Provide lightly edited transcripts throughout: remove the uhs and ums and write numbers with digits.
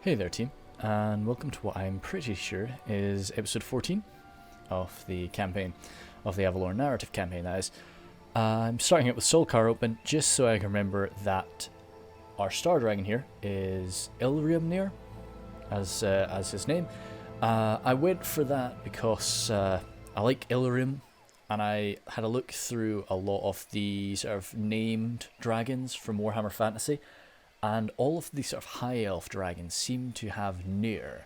Hey there team, and welcome to what I'm pretty sure is episode 14 of the campaign, of the Avelorn narrative campaign that is. I'm starting it with Solcar open just so I can remember that our star dragon here is Ilriumnir as his name. I went for that because I like Ilrium, and I had a look through a lot of the sort of named dragons from Warhammer Fantasy. And all of these sort of high elf dragons seem to have Nir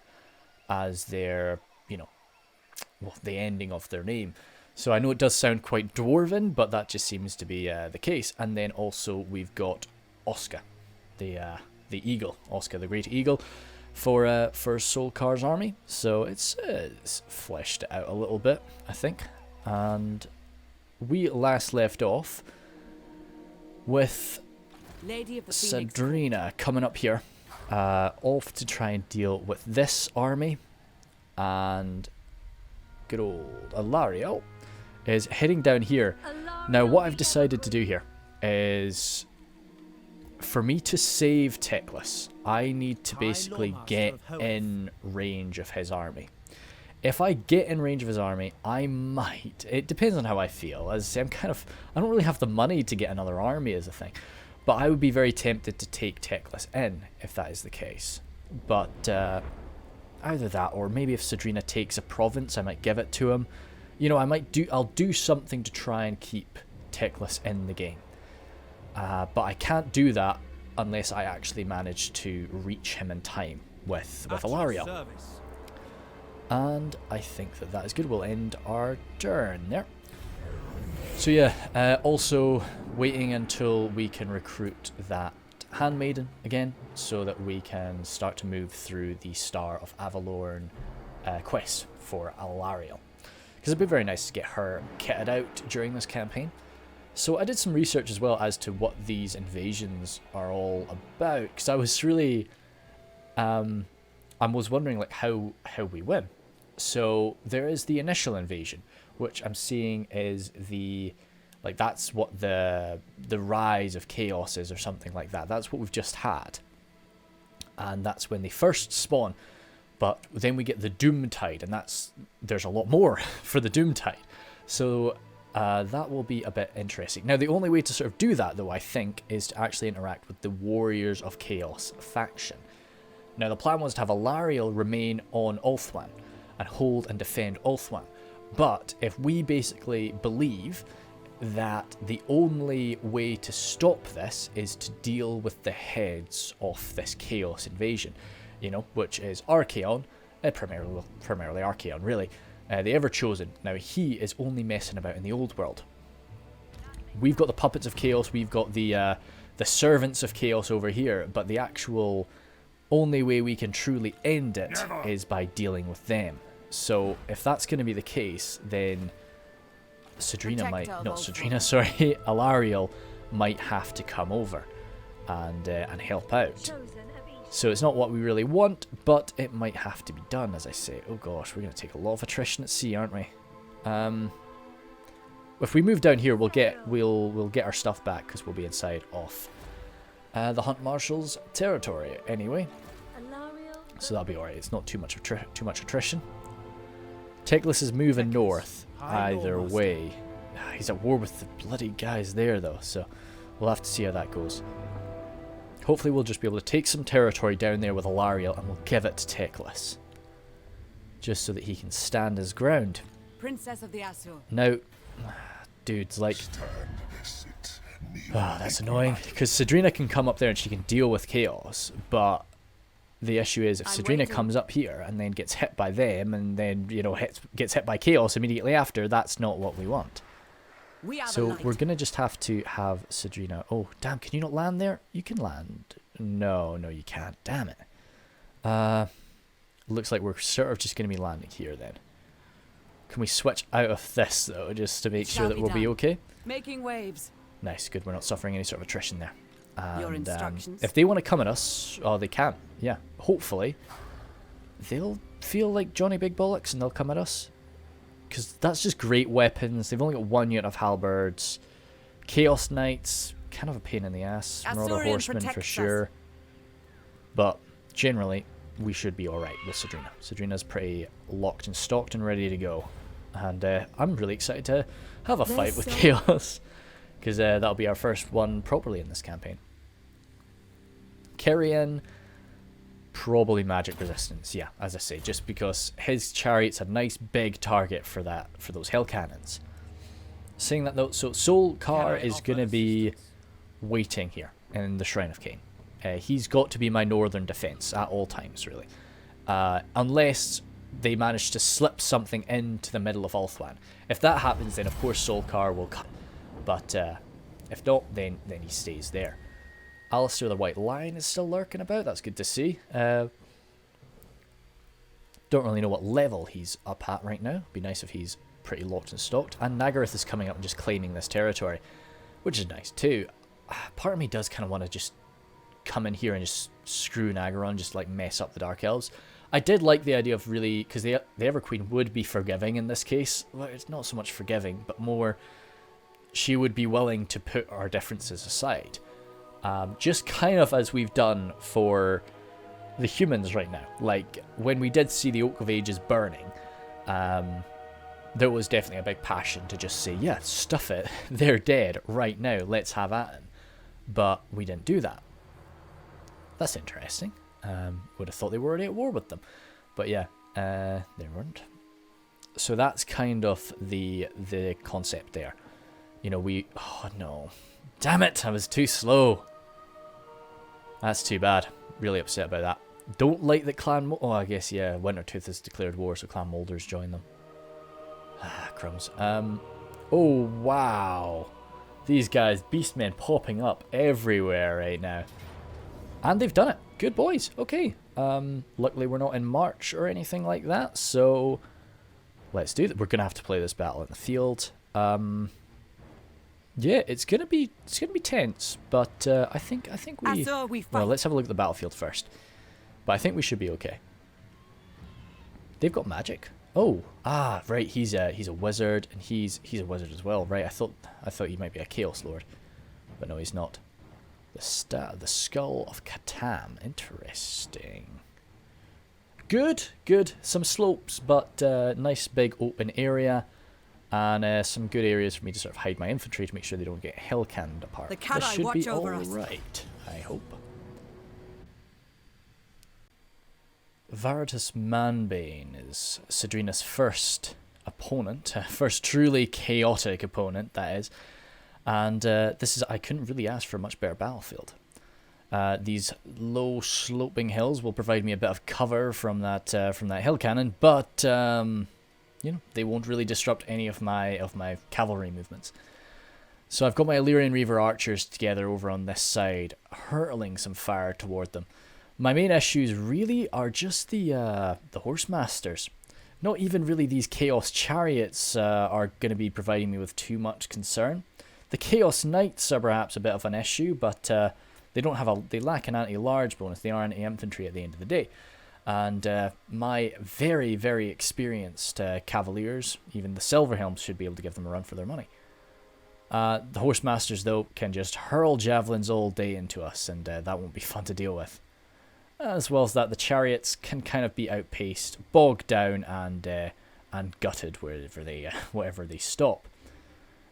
as their, the ending of their name. So I know it does sound quite dwarven, but that just seems to be the case. And then also we've got Oscar, the eagle, Oscar the Great Eagle, for Solcar's army. So it's fleshed out a little bit, I think. And we last left off with Lady of the Sadrina coming up here, off to try and deal with this army, and good old Alariel is heading down here. Now what I've decided to do here is, for me to save Teclis, I need to basically get in range of his army. If I get in range of his army, I might, it depends on how I feel, as I say, I don't really have the money to get another army as a thing. But I would be very tempted to take Teclis in, if that is the case. But either that, or maybe if Sadrina takes a province, I might give it to him. I'll do something to try and keep Teclis in the game. But I can't do that unless I actually manage to reach him in time with Alariel. And I think that is good. We'll end our turn there. So yeah, also waiting until we can recruit that handmaiden again, so that we can start to move through the Star of Avelorn quest for Alariel. Because it'd be very nice to get her kitted out during this campaign. So I did some research as well as to what these invasions are all about, because I was really, I was wondering like how we win. So there is the initial invasion, which I'm seeing is that's what the rise of chaos is, or something like that. That's what we've just had. And that's when they first spawn. But then we get the Doomtide, and there's a lot more for the Doomtide. So that will be a bit interesting. Now, the only way to sort of do that, though, I think, is to actually interact with the Warriors of Chaos faction. Now, the plan was to have Alariel remain on Ulthuan and hold and defend Ulthuan. But if we basically believe that the only way to stop this is to deal with the heads of this chaos invasion, which is Archaon, primarily Archaon, really, the Ever-Chosen. Now, he is only messing about in the old world. We've got the puppets of chaos, we've got the servants of chaos over here, but the actual only way we can truly end it is by dealing with them. So if that's going to be the case, then Alariel might have to come over and help out. So it's not what we really want, but it might have to be done, as I say. Oh gosh, we're going to take a lot of attrition at sea, aren't we? If we move down here, we'll get our stuff back, because we'll be inside of the Hunt Marshal's territory anyway. So that'll be alright. It's not too much attrition. Teclis is moving north either way. He's at war with the bloody guys there, though, so we'll have to see how that goes. Hopefully we'll just be able to take some territory down there with Alariel, and we'll give it to Teclis, just so that he can stand his ground. Princess of the Asur. Now, dude's like, that's annoying, because Sadrina can come up there and she can deal with chaos, but the issue is if Sadrina comes up here and then gets hit by them, and then, gets hit by chaos immediately after, that's not what we want. So we're going to just have to have Sadrina. Oh, damn, can you not land there? You can land. No, you can't. Damn it. Looks like we're sort of just going to be landing here then. Can we switch out of this, though, just to make sure that we'll be okay? Making waves. Nice, good. We're not suffering any sort of attrition there. Your instructions. If they want to come at us, they can. Yeah, hopefully they'll feel like Johnny Big Bollocks and they'll come at us, because that's just great weapons. They've only got one unit of halberds. Chaos Knights, kind of a pain in the ass. Marauder Horsemen for sure. But generally, we should be alright with Cedrina. Cedrina's pretty locked and stocked and ready to go. And I'm really excited to have a fight with Chaos, because that'll be our first one properly in this campaign. Carrion, probably magic resistance, yeah, as I say, just because his chariot's a nice big target for those hell cannons. Saying that though, so Soul Car is going to be waiting here in the Shrine of Cain. He's got to be my northern defense at all times, really. Unless they manage to slip something into the middle of Ulthuan. If that happens, then of course Soul Car will come. But if not, then he stays there. Alistair the White Lion is still lurking about. That's good to see. Don't really know what level he's up at right now. Be nice if he's pretty locked and stocked. And Nagaroth is coming up and just claiming this territory, which is nice too. Part of me does kind of want to just come in here and just screw Nagaron, just like mess up the Dark Elves. I did like the idea of really, because the Everqueen would be forgiving in this case. Well, it's not so much forgiving, but more she would be willing to put our differences aside. Just kind of as we've done for the humans right now. Like, when we did see the Oak of Ages burning, there was definitely a big passion to just say, yeah, stuff it, they're dead right now, let's have at them. But we didn't do that. That's interesting. Would have thought they were already at war with them. But yeah, they weren't. So that's kind of the concept there. You know, oh no. Damn it, I was too slow. That's too bad. Really upset about that. Don't like that Clan oh, I guess, yeah, Wintertooth has declared war, so Clan Molders join them. Ah, crumbs. Oh, wow. These guys, Beastmen popping up everywhere right now. And they've done it. Good boys. Okay. Luckily we're not in March or anything like that, so let's do that. We're gonna have to play this battle in the field. Yeah, it's gonna be tense, but I think we well, let's have a look at the battlefield first. But I think we should be okay. They've got magic. Oh, right. He's a wizard, and he's a wizard as well, right? I thought he might be a Chaos Lord, but no, he's not. The Skull of Catan. Interesting. Good. Some slopes, but nice big open area. And some good areas for me to sort of hide my infantry to make sure they don't get hell canned apart. This should be alright, I hope. Veritas Manbane is Cedrina's first opponent. First truly chaotic opponent, that is. And I couldn't really ask for a much better battlefield. These low sloping hills will provide me a bit of cover from that hill cannon, but you know, they won't really disrupt any of my cavalry movements. So I've got my Illyrian Reaver archers together over on this side, hurtling some fire toward them. My main issues really are just the horsemasters. Not even really these Chaos Chariots are going to be providing me with too much concern. The Chaos Knights are perhaps a bit of an issue, but they lack an anti-large bonus. They are anti-infantry at the end of the day. And my very, very experienced Cavaliers, even the Silverhelms, should be able to give them a run for their money. The Horsemasters, though, can just hurl javelins all day into us, and that won't be fun to deal with. As well as that, the Chariots can kind of be outpaced, bogged down, and gutted wherever they stop.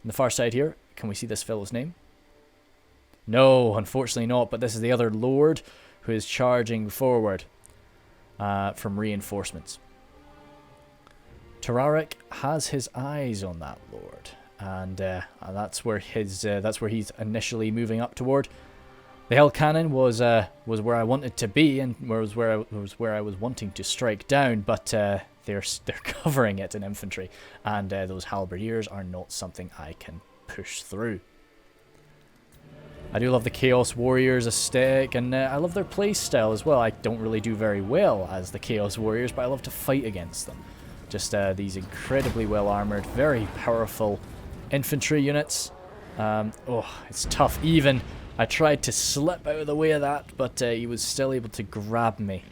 On the far side here, can we see this fellow's name? No, unfortunately not, but this is the other Lord who is charging forward. From reinforcements. Tararik has his eyes on that Lord, and that's where he's initially moving up toward. The Hell Cannon was where I wanted to be, and was where I was wanting to strike down, but they're covering it in infantry, and those halberdiers are not something I can push through. I do love the Chaos Warriors aesthetic, and I love their playstyle as well. I don't really do very well as the Chaos Warriors, but I love to fight against them. Just these incredibly well-armoured, very powerful infantry units. It's tough. Even I tried to slip out of the way of that, but he was still able to grab me,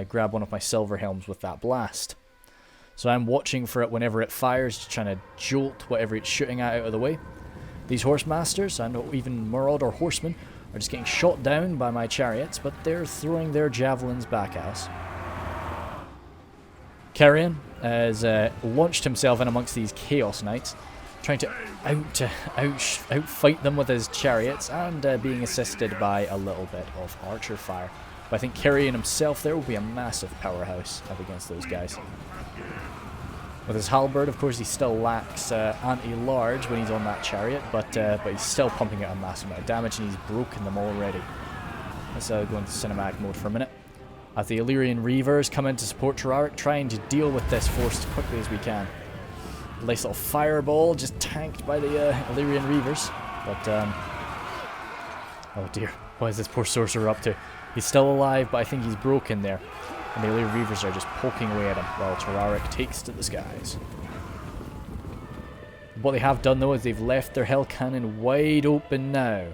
grab one of my Silverhelms with that blast. So I'm watching for it whenever it fires, just trying to jolt whatever it's shooting at out of the way. These Horsemasters, and even Marauder Horsemen, are just getting shot down by my chariots, but they're throwing their javelins back at us. Carrion has launched himself in amongst these Chaos Knights, trying to outfight them with his chariots, and being assisted by a little bit of archer fire. But I think Carrion himself there will be a massive powerhouse up against those guys. With his halberd, of course, he still lacks anti-large when he's on that chariot, but he's still pumping out a massive amount of damage, and he's broken them already. Let's go into cinematic mode for a minute. As the Illyrian Reavers come in to support Terraric, trying to deal with this force as quickly as we can. Nice little fireball, just tanked by the Illyrian Reavers. But, oh dear, what is this poor sorcerer up to? He's still alive, but I think he's broken there. And the Illyrian Reavers are just poking away at him, while Terraric takes to the skies. What they have done, though, is they've left their Hell Cannon wide open now.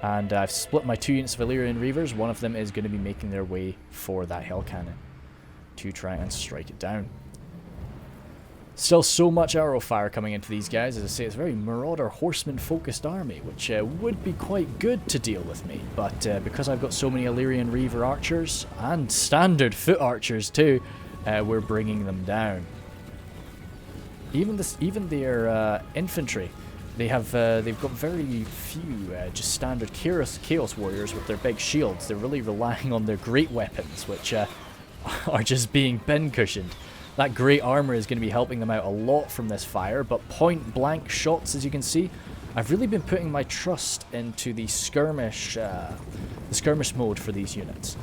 And I've split my 2 units of Illyrian Reavers. One of them is going to be making their way for that Hell Cannon to try and strike it down. Still so much arrow fire coming into these guys. As I say, it's a very Marauder Horseman focused army, which would be quite good to deal with me. But because I've got so many Illyrian Reaver archers, and standard foot archers too, we're bringing them down. Even their infantry, they've got very few just standard Chaos Warriors with their big shields. They're really relying on their great weapons, which are just being bin cushioned. That great armor is going to be helping them out a lot from this fire, but point blank shots, as you can see. I've really been putting my trust into the skirmish mode for these units,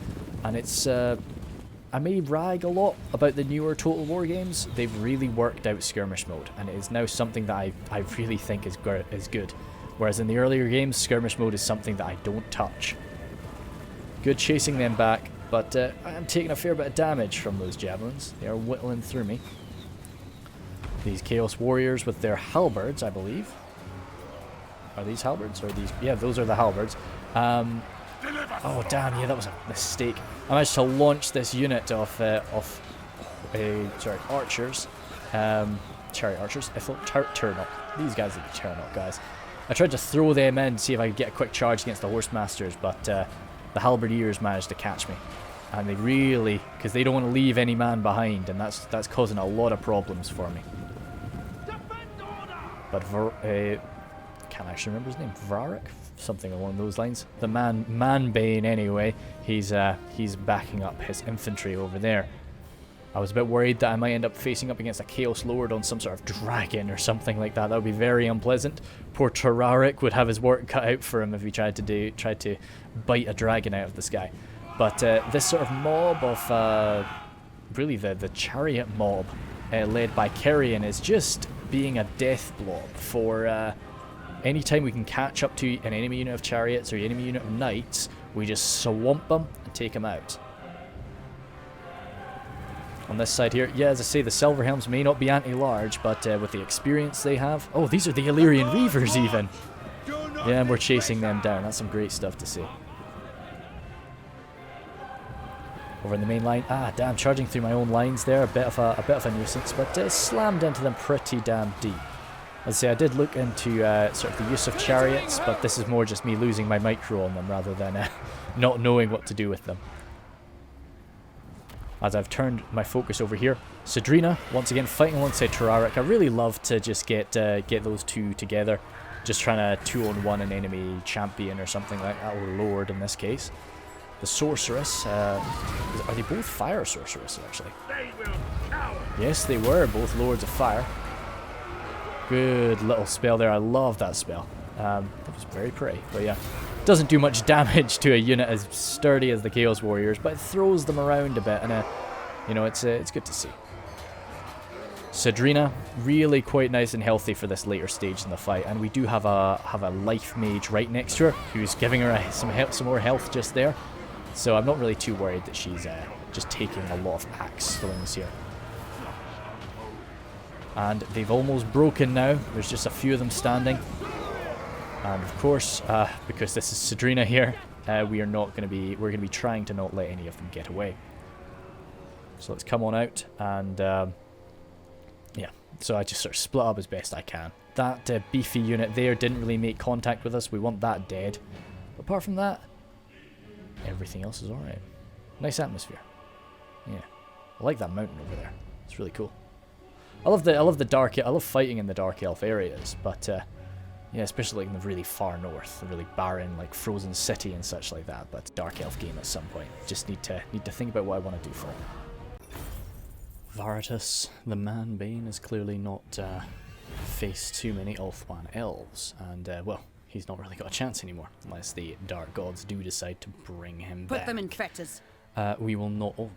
and it's I may rag a lot about the newer Total War games. They've really worked out skirmish mode, and it is now something that I really think is good. Whereas in the earlier games, skirmish mode is something that I don't touch. Good chasing them back, but I am taking a fair bit of damage from those javelins. They are whittling through me. These Chaos Warriors with their halberds, I believe. Are these halberds? Or are these? Yeah, those are the halberds. Oh damn! Yeah, that was a mistake. I managed to launch this unit of archers, chariot archers. I thought turnip. These guys are the turnip guys. I tried to throw them in, see if I could get a quick charge against the Horsemasters, but the halberdiers managed to catch me, and they really, because they don't want to leave any man behind, and that's causing a lot of problems for me. But can't actually remember his name. Vrarik? Something along those lines. The Manbane anyway. He's backing up his infantry over there. I was a bit worried that I might end up facing up against a Chaos Lord on some sort of dragon or something like that. That would be very unpleasant. Poor Terraric would have his work cut out for him if he tried to bite a dragon out of the sky. But this sort of mob of really the chariot mob led by Carrion is just being a death blob for anytime we can catch up to an enemy unit of chariots or an enemy unit of knights, we just swamp them and take them out. On this side here, yeah, as I say, the Silverhelms may not be anti-large, but with the experience they have... Oh, these are the Illyrian Reavers even! Yeah, and we're chasing them down. That's some great stuff to see. Over in the main line. Ah, damn, charging through my own lines there. A bit of a nuisance, but slammed into them pretty damn deep. As I say, I did look into sort of the use of chariots, but this is more just me losing my micro on them rather than not knowing what to do with them. As I've turned my focus over here, Sadrina, once again fighting alongside Terraric. I really love to just get those two together, just trying to 2-on-1 an enemy champion or something like that, or lord in this case. The sorceress, are they both fire sorceresses actually? They will cower. Yes, they were both lords of fire. Good little spell there. I love that spell. That was very pretty, but yeah. Doesn't do much damage to a unit as sturdy as the Chaos Warriors, but it throws them around a bit, and you know, it's good to see. Sadrina, really quite nice and healthy for this later stage in the fight, and we do have a life mage right next to her who's giving her some more health just there. So I'm not really too worried that she's just taking a lot of axe throwings here. And they've almost broken now. There's just a few of them standing. And of course, because this is Sadrina here, we're going to be trying to not let any of them get away. So let's come on out, and yeah. So I just sort of split up as best I can. That beefy unit there didn't really make contact with us. We want that dead. But apart from that, everything else is alright. Nice atmosphere. Yeah, I like that mountain over there. It's really cool. I love fighting in the Dark Elf areas, but yeah, especially like in the really far north, the really barren, like frozen city and such like that. But Dark Elf game at some point. Just need to think about what I want to do for it. Varatus, the man Bane, has clearly not faced too many Ulthuan elves, and well, he's not really got a chance anymore unless the Dark Gods do decide to bring him back. Put them in fetters. We will not. Oh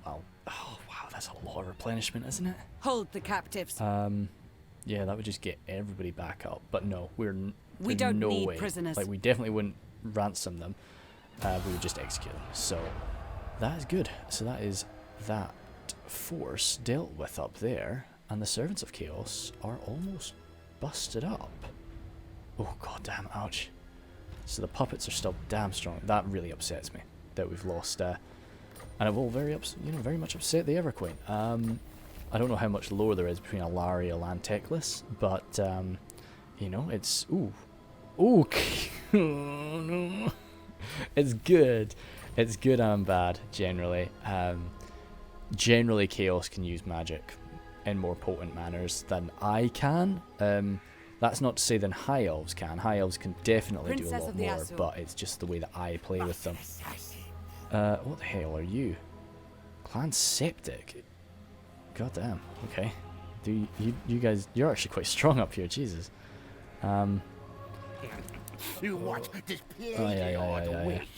wow, that's a lot of replenishment, isn't it? Hold the captives. Yeah, that would just get everybody back up. But no, We don't no need way. prisoners. Like, we definitely wouldn't ransom them. We would just execute them. So that is good. So that is that force dealt with up there, and the Servants of Chaos are almost busted up. Oh god damn! Ouch. So the puppets are still damn strong. That really upsets me that we've lost. And it will very much upset the Everqueen. I don't know how much lore there is between Alariel and Teclis, but you know, it's ooh, oh no, it's good. It's good and bad generally. Generally, Chaos can use magic in more potent manners than I can. That's not to say that High Elves can. High Elves can definitely do a lot more, but it's just the way that I play with them. What the hell are you? Clan Septic? God damn. Okay. Do you guys? You're actually quite strong up here. Jesus. Oh yeah.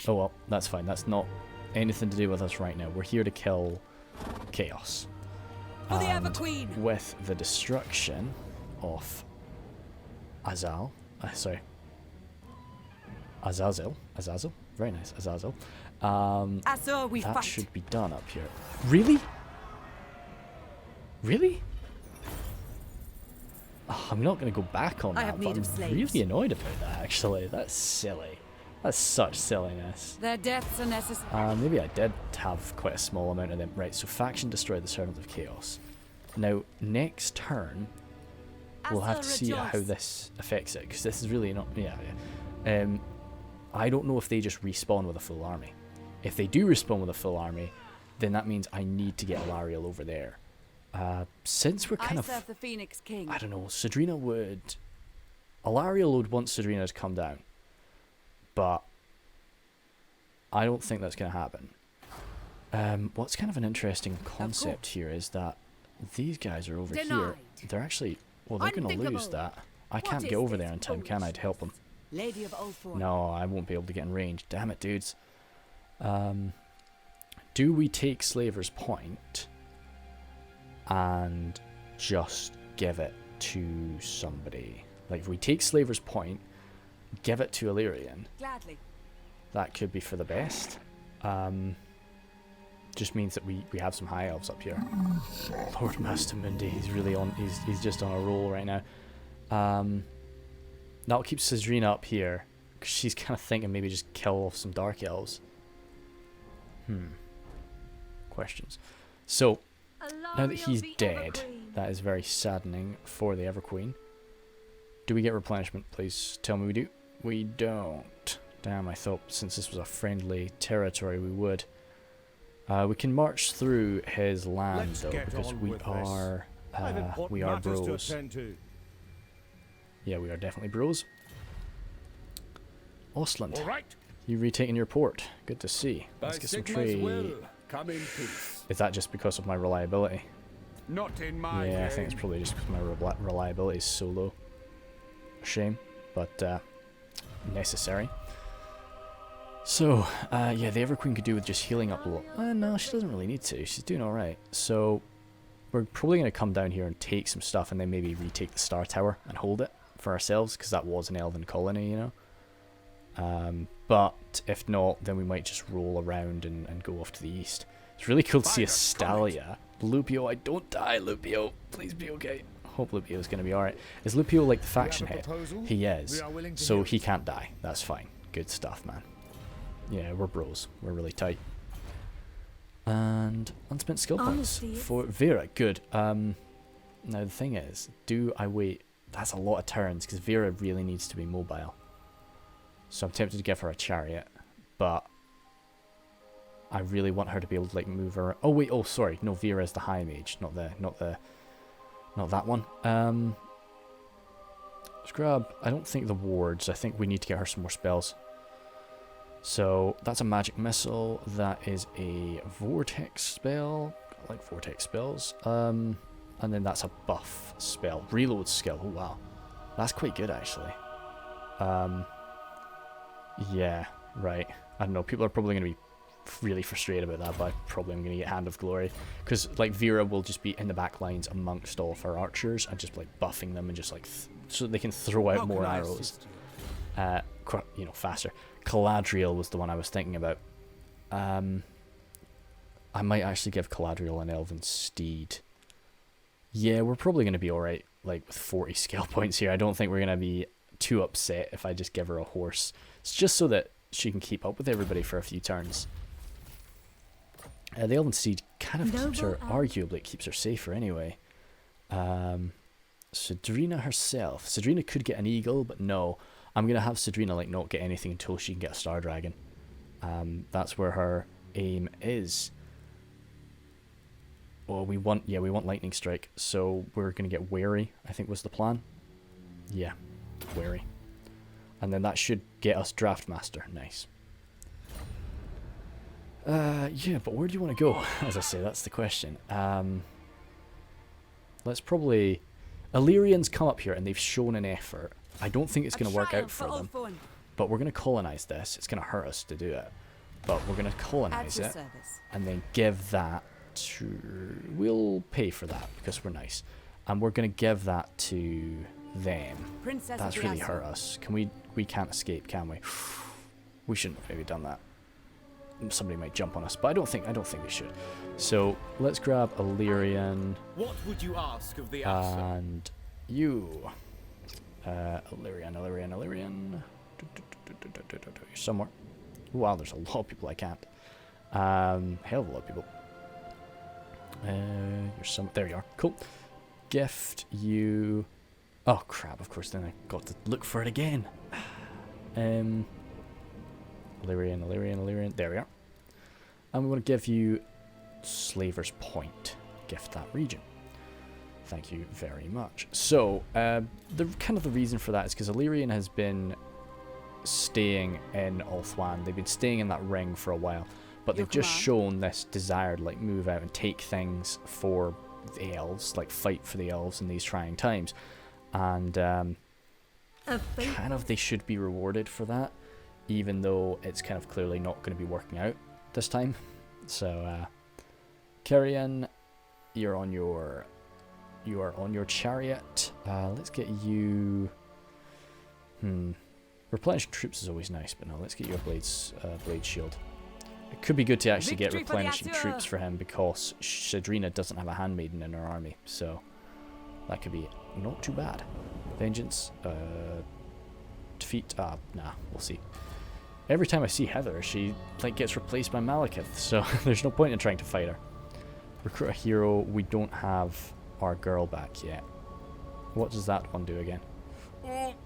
Oh well, that's fine. That's not anything to do with us right now. We're here to kill Chaos. For the Everqueen! With the destruction of Azazel. Very nice, Azazel. That should be done up here. Really? Really? Oh, I'm not going to go back on that, but I'm really annoyed about that, actually. That's silly. That's such silliness. Their deaths are necessary. Maybe I did have quite a small amount of them. Right, so faction destroy the Servants of Chaos. Now, next turn, we'll have to see how this affects it, because this is really not... Yeah. I don't know if they just respawn with a full army. If they do respawn with a full army, then that means I need to get Alariel over there. Since we're kind of... serve the Phoenix King. I don't know, Sadrina would... Alariel would want Sadrina to come down. But I don't think that's going to happen. What's kind of an interesting concept here is that these guys are over here. They're actually... Well, they're going to lose that. I can't get over there in time, can I, to help them? Lady of Ulthuan. No, I won't be able to get in range. Damn it, dudes. Do we take Slaver's Point and just give it to somebody? Like, if we take Slaver's Point, give it to Illyrian, gladly. That could be for the best. Just means that we have some High Elves up here. Lord Master Mundi, he's really on. He's just on a roll right now. That'll keep Sadrina up here, because she's kind of thinking maybe just kill off some Dark Elves. Questions. So now that he's dead, that is very saddening for the Everqueen. Do we get replenishment? Please tell me we do. We don't. Damn, I thought since this was a friendly territory we would. We can march through his land though, because we are bros. Yeah, we are definitely bros. Ostland, you retaking your port. Good to see. Let's get some trade. Is that just because of my reliability? Not in my Yeah, I think it's probably just because my reliability is so low. Shame, but necessary. So, yeah, the Everqueen could do with just healing up a little. No, she doesn't really need to. She's doing alright. So, we're probably going to come down here and take some stuff and then maybe retake the Star Tower and hold it for ourselves, because that was an elven colony, you know. But if not, then we might just roll around and go off to the east. It's really cool to see a Stalia. Lupio, I don't die, Lupio. Please be okay. Hope Lupio's going to be alright. Is Lupio like the faction head? He is. So he can't die. That's fine. Good stuff, man. Yeah, we're bros. We're really tight. And unspent skill points for Vera. Good. Now the thing is, do I wait? That's a lot of turns, because Vera really needs to be mobile. So I'm tempted to give her a chariot, but I really want her to be able to like move her. Oh wait, oh sorry, no, Vera is the high mage, not that one. Let's grab. I don't think the wards. I think we need to get her some more spells. So that's a magic missile. That is a vortex spell. I like vortex spells. And then that's a buff spell. Reload skill. Oh wow, that's quite good actually. Yeah, right. I don't know. People are probably going to be really frustrated about that, but I probably am going to get Hand of Glory because like Vera will just be in the back lines amongst all of her archers and just like buffing them and just like so they can throw out more arrows. You know, faster. Caladriel was the one I was thinking about. I might actually give Caladriel an Elven Steed. Yeah, we're probably going to be alright, like, with 40 skill points here. I don't think we're going to be too upset if I just give her a horse. It's just so that she can keep up with everybody for a few turns. The Elven Steed kind of keeps her, arguably, it keeps her safer anyway. Cedrina herself. Cedrina could get an eagle, but no. I'm going to have Cedrina, like, not get anything until she can get a Star Dragon. That's where her aim is. Well, we want Lightning Strike, so we're going to get Wary, I think was the plan. Yeah, Wary. And then that should get us Draftmaster. Nice. Yeah, but where do you want to go? As I say, that's the question. Let's probably... Illyrians come up here and they've shown an effort. I don't think it's going to work out for them. But we're going to colonize this. It's going to hurt us to do it. But we're going to colonize it. And then give that to... We'll pay for that because we're nice. And we're going to give that to them. That's really hurt us. Can we can't escape, can we? We shouldn't have maybe done that. Somebody might jump on us, but I don't think we should. So let's grab Illyrian. What would you ask of the and you, Illyrian. You're somewhere. Wow, there's a lot of people I can't. Hell of a lot of people. There you are. Cool. Gift you. Oh crap! Of course, then I got to look for it again. Illyrian. There we are. And we want to give you Slaver's Point. Gift that region. Thank you very much. So, the reason for that is because Illyrian has been staying in Ulthuan. They've been staying in that ring for a while, but they've just shown this desire to like move out and take things for the elves, like fight for the elves in these trying times, and they should be rewarded for that. Even though it's kind of clearly not going to be working out this time. So, Carrion, you are on your chariot. Let's get you... Replenishing troops is always nice, but no, let's get you a blade shield. It could be good to actually get replenishing troops for him because Cedrina doesn't have a handmaiden in her army. So, that could be not too bad. Vengeance, defeat, nah, we'll see. Every time I see Heather, she like gets replaced by Malekith, so there's no point in trying to fight her. Recruit a hero. We don't have our girl back yet. What does that one do again?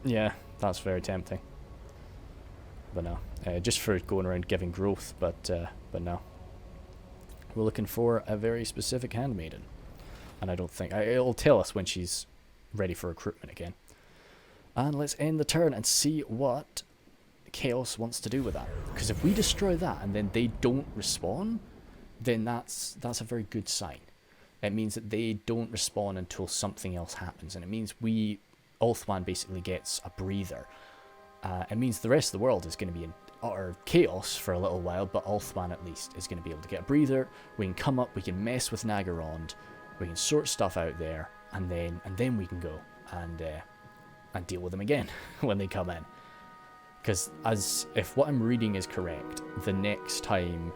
Yeah, that's very tempting. But no, just for going around giving growth, but no. We're looking for a very specific handmaiden, and I don't think it'll tell us when she's ready for recruitment again. And let's end the turn and see what Chaos wants to do with that, because if we destroy that and then they don't respawn, then that's a very good sign. It means that they don't respawn until something else happens, and it means Ulthuan basically gets a breather. It means the rest of the world is going to be in utter chaos for a little while, but Ulthuan at least is going to be able to get a breather. We can come up, we can mess with Nagarond, we can sort stuff out there, and then we can go and deal with them again when they come in. Because if what I'm reading is correct, the next time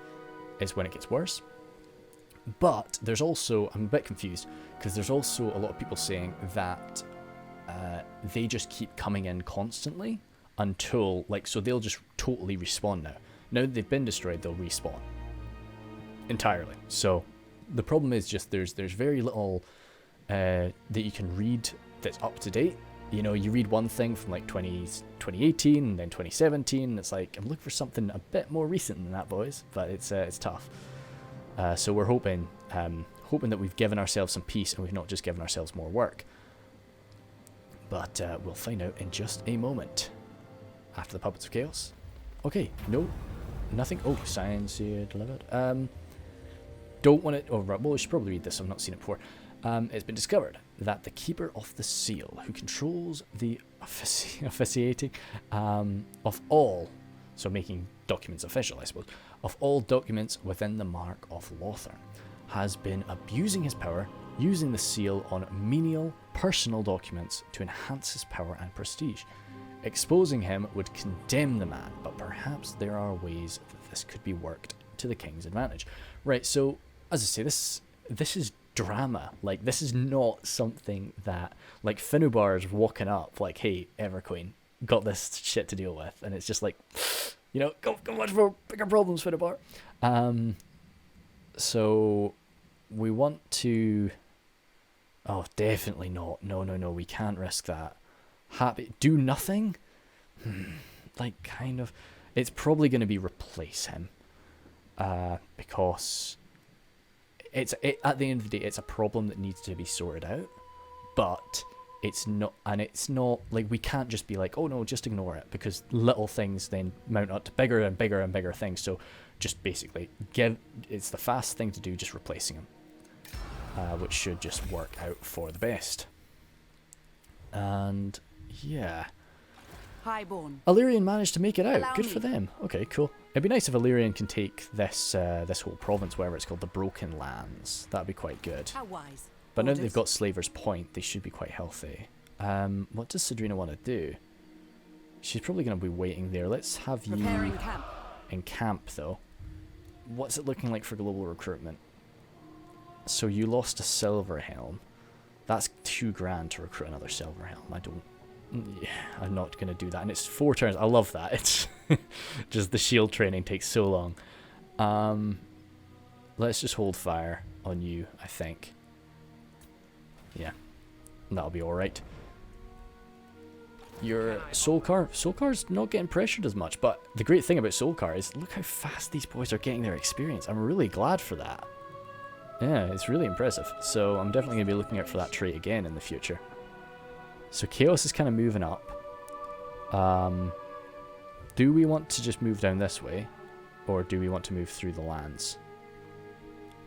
is when it gets worse. But there's also, I'm a bit confused, because there's also a lot of people saying that they just keep coming in constantly until, so they'll just totally respawn now. Now that they've been destroyed, they'll respawn entirely. So the problem is just there's very little that you can read that's up to date. you know, you read one thing from like 2018 and then 2017, and it's like, I'm looking for something a bit more recent than that, boys, but it's tough. So we're hoping that we've given ourselves some peace and we've not just given ourselves more work. But we'll find out in just a moment. After the Puppets of Chaos. Okay, no, nothing. Oh, science here delivered. Don't want it. Oh, right. Well, we should probably read this. I've not seen it before. It's been discovered that the Keeper of the Seal, who controls the officiating of all, so making documents official, I suppose, of all documents within the Mark of Lothern, has been abusing his power, using the seal on menial personal documents to enhance his power and prestige. Exposing him would condemn the man, but perhaps there are ways that this could be worked to the king's advantage. Right, so, as I say, this is drama. Like, this is not something that, like, Finubar's walking up, like, hey, Everqueen, got this shit to deal with, and it's just like, you know, go much more bigger problems, Finubar. So, we want to... Oh, definitely not. No, we can't risk that. Do nothing? Like, kind of. It's probably going to be replace him. Because at the end of the day, it's a problem that needs to be sorted out. But it's not, like, we can't just be like, oh no, just ignore it. Because little things then mount up to bigger and bigger and bigger things. So just basically, it's the fast thing to do, just replacing him. Which should just work out for the best. And... yeah. Highborn. Illyrian managed to make it out. Good for them. Okay, cool. It'd be nice if Illyrian can take this this whole province, wherever it's called, the Broken Lands. That'd be quite good. How wise. But now that they've got Slaver's Point, they should be quite healthy. What does Sidrina want to do? She's probably going to be waiting there. Let's have you camp. in camp, though. What's it looking like for global recruitment? So you lost a Silver Helm. That's $2 grand to recruit another Silver Helm. Yeah, I'm not going to do that. And it's 4 turns. I love that. It's just the shield training takes so long. Let's just hold fire on you, I think. Yeah, that'll be alright. Your Soulcar's not getting pressured as much, but the great thing about Soulcar is look how fast these boys are getting their experience. I'm really glad for that. Yeah, it's really impressive. So I'm definitely going to be looking out for that trait again in the future. So Chaos is kind of moving up. Do we want to just move down this way? Or do we want to move through the lands?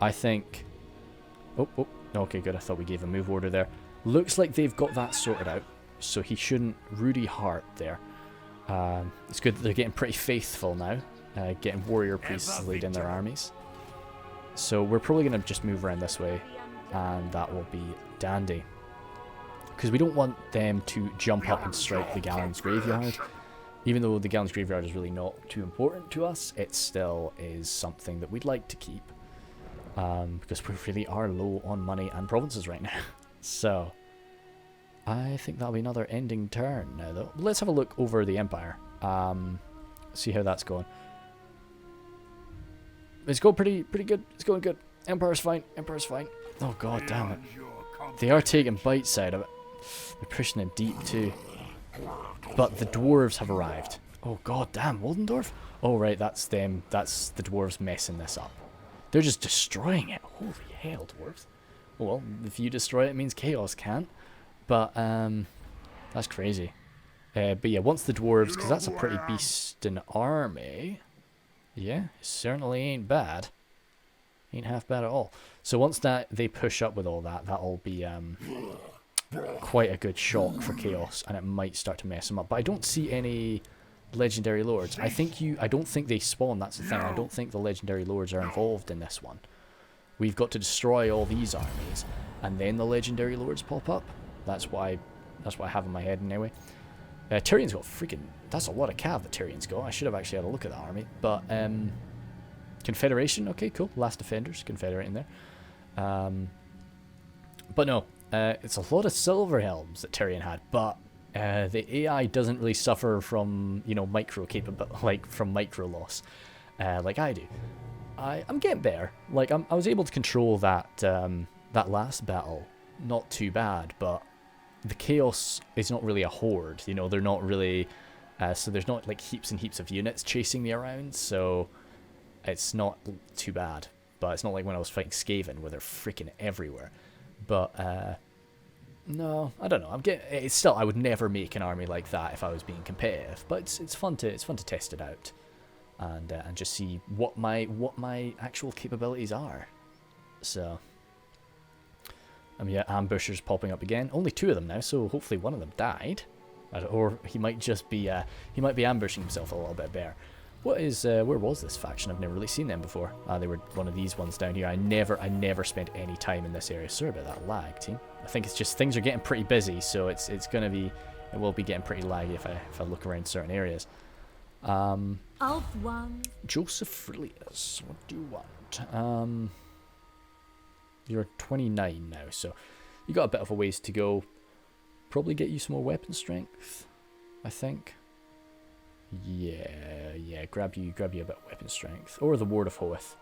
I think... Oh, okay, good. I thought we gave a move order there. Looks like they've got that sorted out. So he shouldn't... Rudy Hart there. It's good that they're getting pretty faithful now. Getting warrior priests to lead in their armies. So we're probably going to just move around this way, and that will be dandy. Because we don't want them to jump up and strike the Gallon's Graveyard. Even though the Gallon's Graveyard is really not too important to us, it still is something that we'd like to keep. Because we really are low on money and provinces right now. So, I think that'll be another ending turn now, though. Let's have a look over the Empire. See how that's going. It's going pretty good. It's going good. Empire's fine. Oh god damn it. They are taking bites out of it. They're pushing it deep too. But the dwarves have arrived. Oh god damn, Woldendorf? Oh right, that's them. That's the dwarves messing this up. They're just destroying it. Holy hell, dwarves. Well, if you destroy it, it means chaos can't. But that's crazy. But yeah, once the dwarves, because that's a pretty beastin' army. Yeah, certainly ain't bad. Ain't half bad at all. So once they push up with all that, that'll be quite a good shock for Chaos, and it might start to mess them up. But I don't see any legendary lords. I don't think they spawn. That's the thing. I don't think the legendary lords are involved in this one. We've got to destroy all these armies, and then the legendary lords pop up. That's what I have in my head anyway. Tyrion's got freaking... That's a lot of cav that Tyrion's got. I should have actually had a look at the army. But, Confederation, okay, cool. Last Defenders, Confederate in there. But no, it's a lot of Silver Helms that Tyrion had. But the AI doesn't really suffer from, you know, micro loss, like I do. I'm getting better. Like, I was able to control that, that last battle. Not too bad, but... the chaos is not really a horde. You know, they're not really. So there's not like heaps and heaps of units chasing me around. So it's not too bad. But it's not like when I was fighting Skaven where they're freaking everywhere. But no, I don't know. It's still, I would never make an army like that if I was being competitive. But it's fun to test it out and just see what my actual capabilities are. So yeah, ambushers popping up again. Only 2 of them now, so hopefully one of them died, or he might just be ambushing himself a little bit better. Where was this faction? I've never really seen them before. They were one of these ones down here. I never spent any time in this area. Sorry about that lag, team. I think it's just things are getting pretty busy, so it will be getting pretty laggy if I look around certain areas. Ulthuan. Joseph Frillius, what do you want? You're 29 now, so you got a bit of a ways to go. Probably get you some more weapon strength, I think. Yeah, grab you a bit of weapon strength. Or the Ward of Hoeth.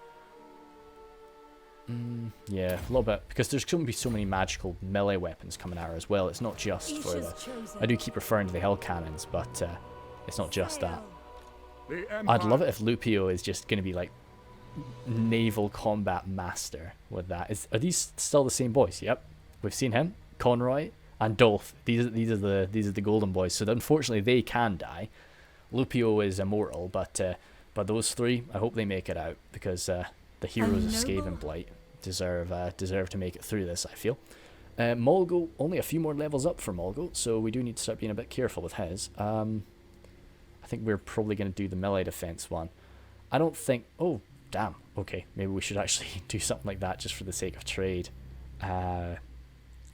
Yeah, a little bit, because there's going to be so many magical melee weapons coming out as well. It's not just for the... I do keep referring to the Hell Cannons, but it's not just that. I'd love it if Lupio is just going to be like naval combat master with that. Are these still the same boys? Yep, we've seen him, Conroy, and Dolph. These are the golden boys. So unfortunately they can die. Lupio is immortal, but those 3, I hope they make it out, because the heroes of Skaven Blight deserve to make it through this, I feel. Molgo, only a few more levels up for Molgo, so we do need to start being a bit careful with his. I think we're probably going to do the melee defense one. I don't think... Oh, damn. Okay, maybe we should actually do something like that just for the sake of trade. Because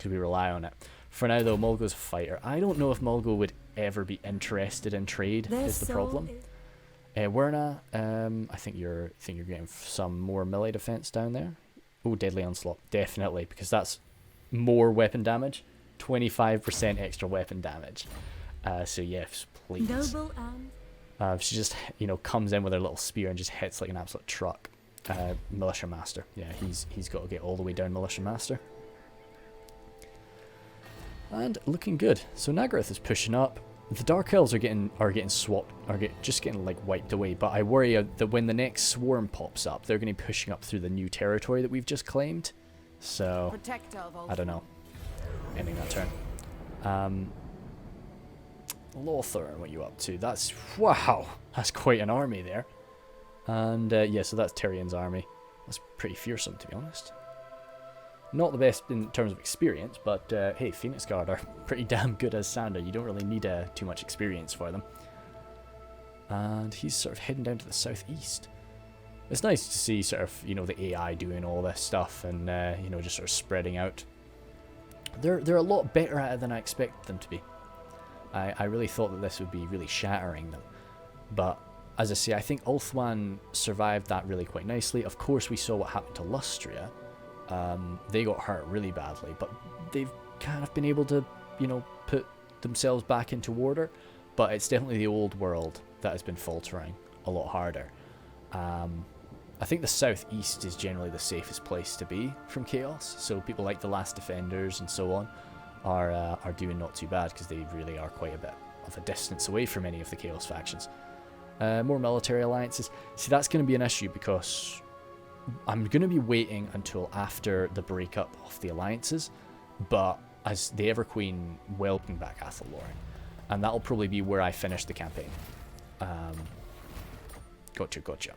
we rely on it. For now, though, Molgo's a fighter. I don't know if Molgo would ever be interested in trade, is the problem. Werna, I think you're getting some more melee defense down there. Oh, Deadly Onslaught. Definitely, because that's more weapon damage. 25% extra weapon damage. So yes, please. Noble and... She just, comes in with her little spear and just hits like an absolute truck. Militia Master. Yeah, he's got to get all the way down Militia Master. And looking good. So Nagaroth is pushing up. The Dark Elves are getting swapped, just getting like wiped away. But I worry that when the next swarm pops up, they're going to be pushing up through the new territory that we've just claimed. So I don't know. Ending that turn. Lothar, what are you up to? That's quite an army there. And yeah, so that's Tyrion's army. That's pretty fearsome, to be honest. Not the best in terms of experience, but hey, Phoenix Guard are pretty damn good as standard. You don't really need too much experience for them. And he's sort of heading down to the southeast. It's nice to see sort of, the AI doing all this stuff and, just sort of spreading out. They're a lot better at it than I expected them to be. I really thought that this would be really shattering them. But, as I say, I think Ulthuan survived that really quite nicely. Of course, we saw what happened to Lustria. They got hurt really badly, but they've kind of been able to, put themselves back into order. But it's definitely the old world that has been faltering a lot harder. I think the southeast is generally the safest place to be from Chaos. So people like the Last Defenders and so on are doing not too bad, because they really are quite a bit of a distance away from any of the Chaos factions. More military alliances. See, that's going to be an issue, because I'm going to be waiting until after the breakup of the alliances, but as the Everqueen welcoming back Avelorn, and that'll probably be where I finish the campaign. Gotcha.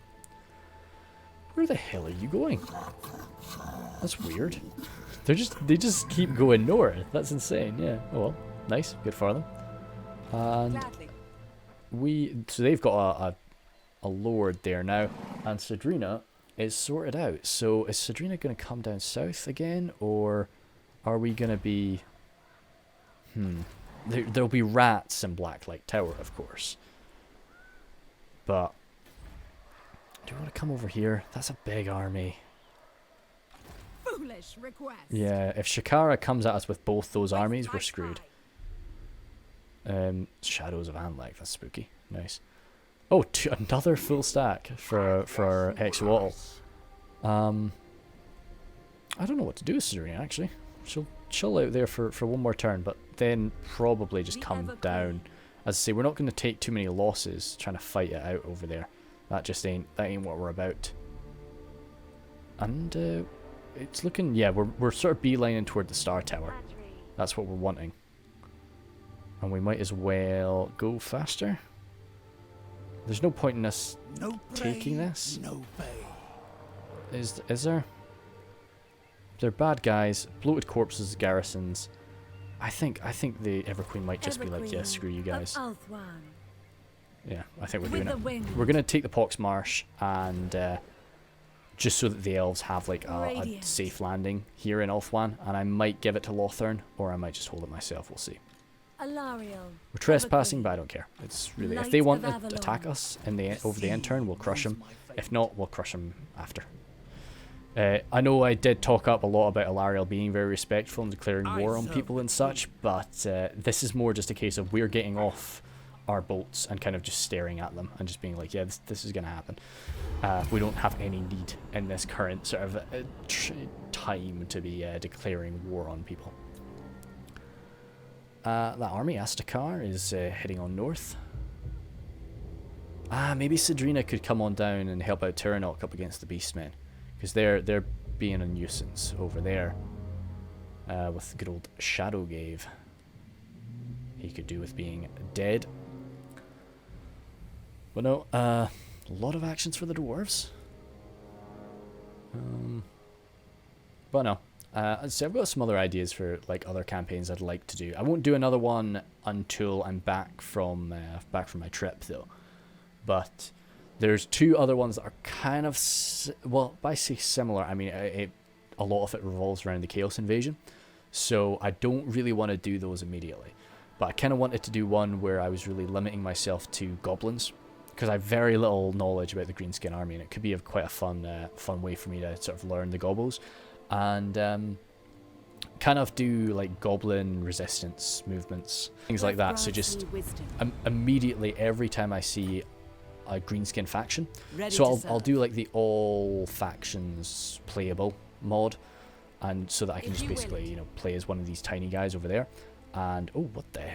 Where the hell are you going? That's weird. They just keep going north. That's insane. Yeah. Oh well, nice, good for them. And so they've got a lord there now, and Sadrina is sorted out. So is Sadrina going to come down south again, or are we going to be... There'll be rats in Blacklight Tower, of course. But do you want to come over here? That's a big army. Foolish request. Yeah, if Shakara comes at us with both those armies, we're screwed. Shadows of Anlek, that's spooky. Nice. Oh, another full stack for Exwattle. I don't know what to do with Serena, actually. she'll chill out there for one more turn, but then probably just come down. As I say, we're not going to take too many losses trying to fight it out over there. That ain't what we're about. And it's looking, yeah, we're sort of beelining toward the Star Tower. That's what we're wanting. And we might as well go faster. There's no point in us taking this. No pay. Is there? They're bad guys, bloated corpses, garrisons. I think the Everqueen might just be like, yeah, screw you guys. Yeah, I think we're doing it. We're gonna take the Pox Marsh and just so that the elves have like a safe landing here in Ulthuan, and I might give it to Lothern, or I might just hold it myself. We'll see. We're trespassing, but I don't care. It's really, if they want to attack us in the over the end turn, we'll crush them. If not, we'll crush them after. I know I did talk up a lot about Alariel being very respectful and declaring war on people and such, but this is more just a case of we're getting off our bolts and kind of just staring at them and just being like, yeah, this is going to happen. We don't have any need in this current sort of time to be declaring war on people. That army, Astakar, is heading on north. Maybe Sidrina could come on down and help out Tyrannoc up against the Beastmen. Because they're being a nuisance over there. With good old Shadowgave. He could do with being dead. But no, a lot of actions for the dwarves. But no. So I've got some other ideas for like other campaigns I'd like to do. I won't do another one until I'm back from my trip though. But there's two other ones that are kind of, well, by say similar, I mean, a lot of it revolves around the Chaos Invasion. So I don't really want to do those immediately. But I kind of wanted to do one where I was really limiting myself to goblins. Because I have very little knowledge about the Greenskin army, and it could be quite a fun way for me to sort of learn the gobbles. And kind of do like goblin resistance movements, things like that. So just immediately, every time I see a greenskin faction, so I'll do like the all factions playable mod, and so that I can just basically play as one of these tiny guys over there. And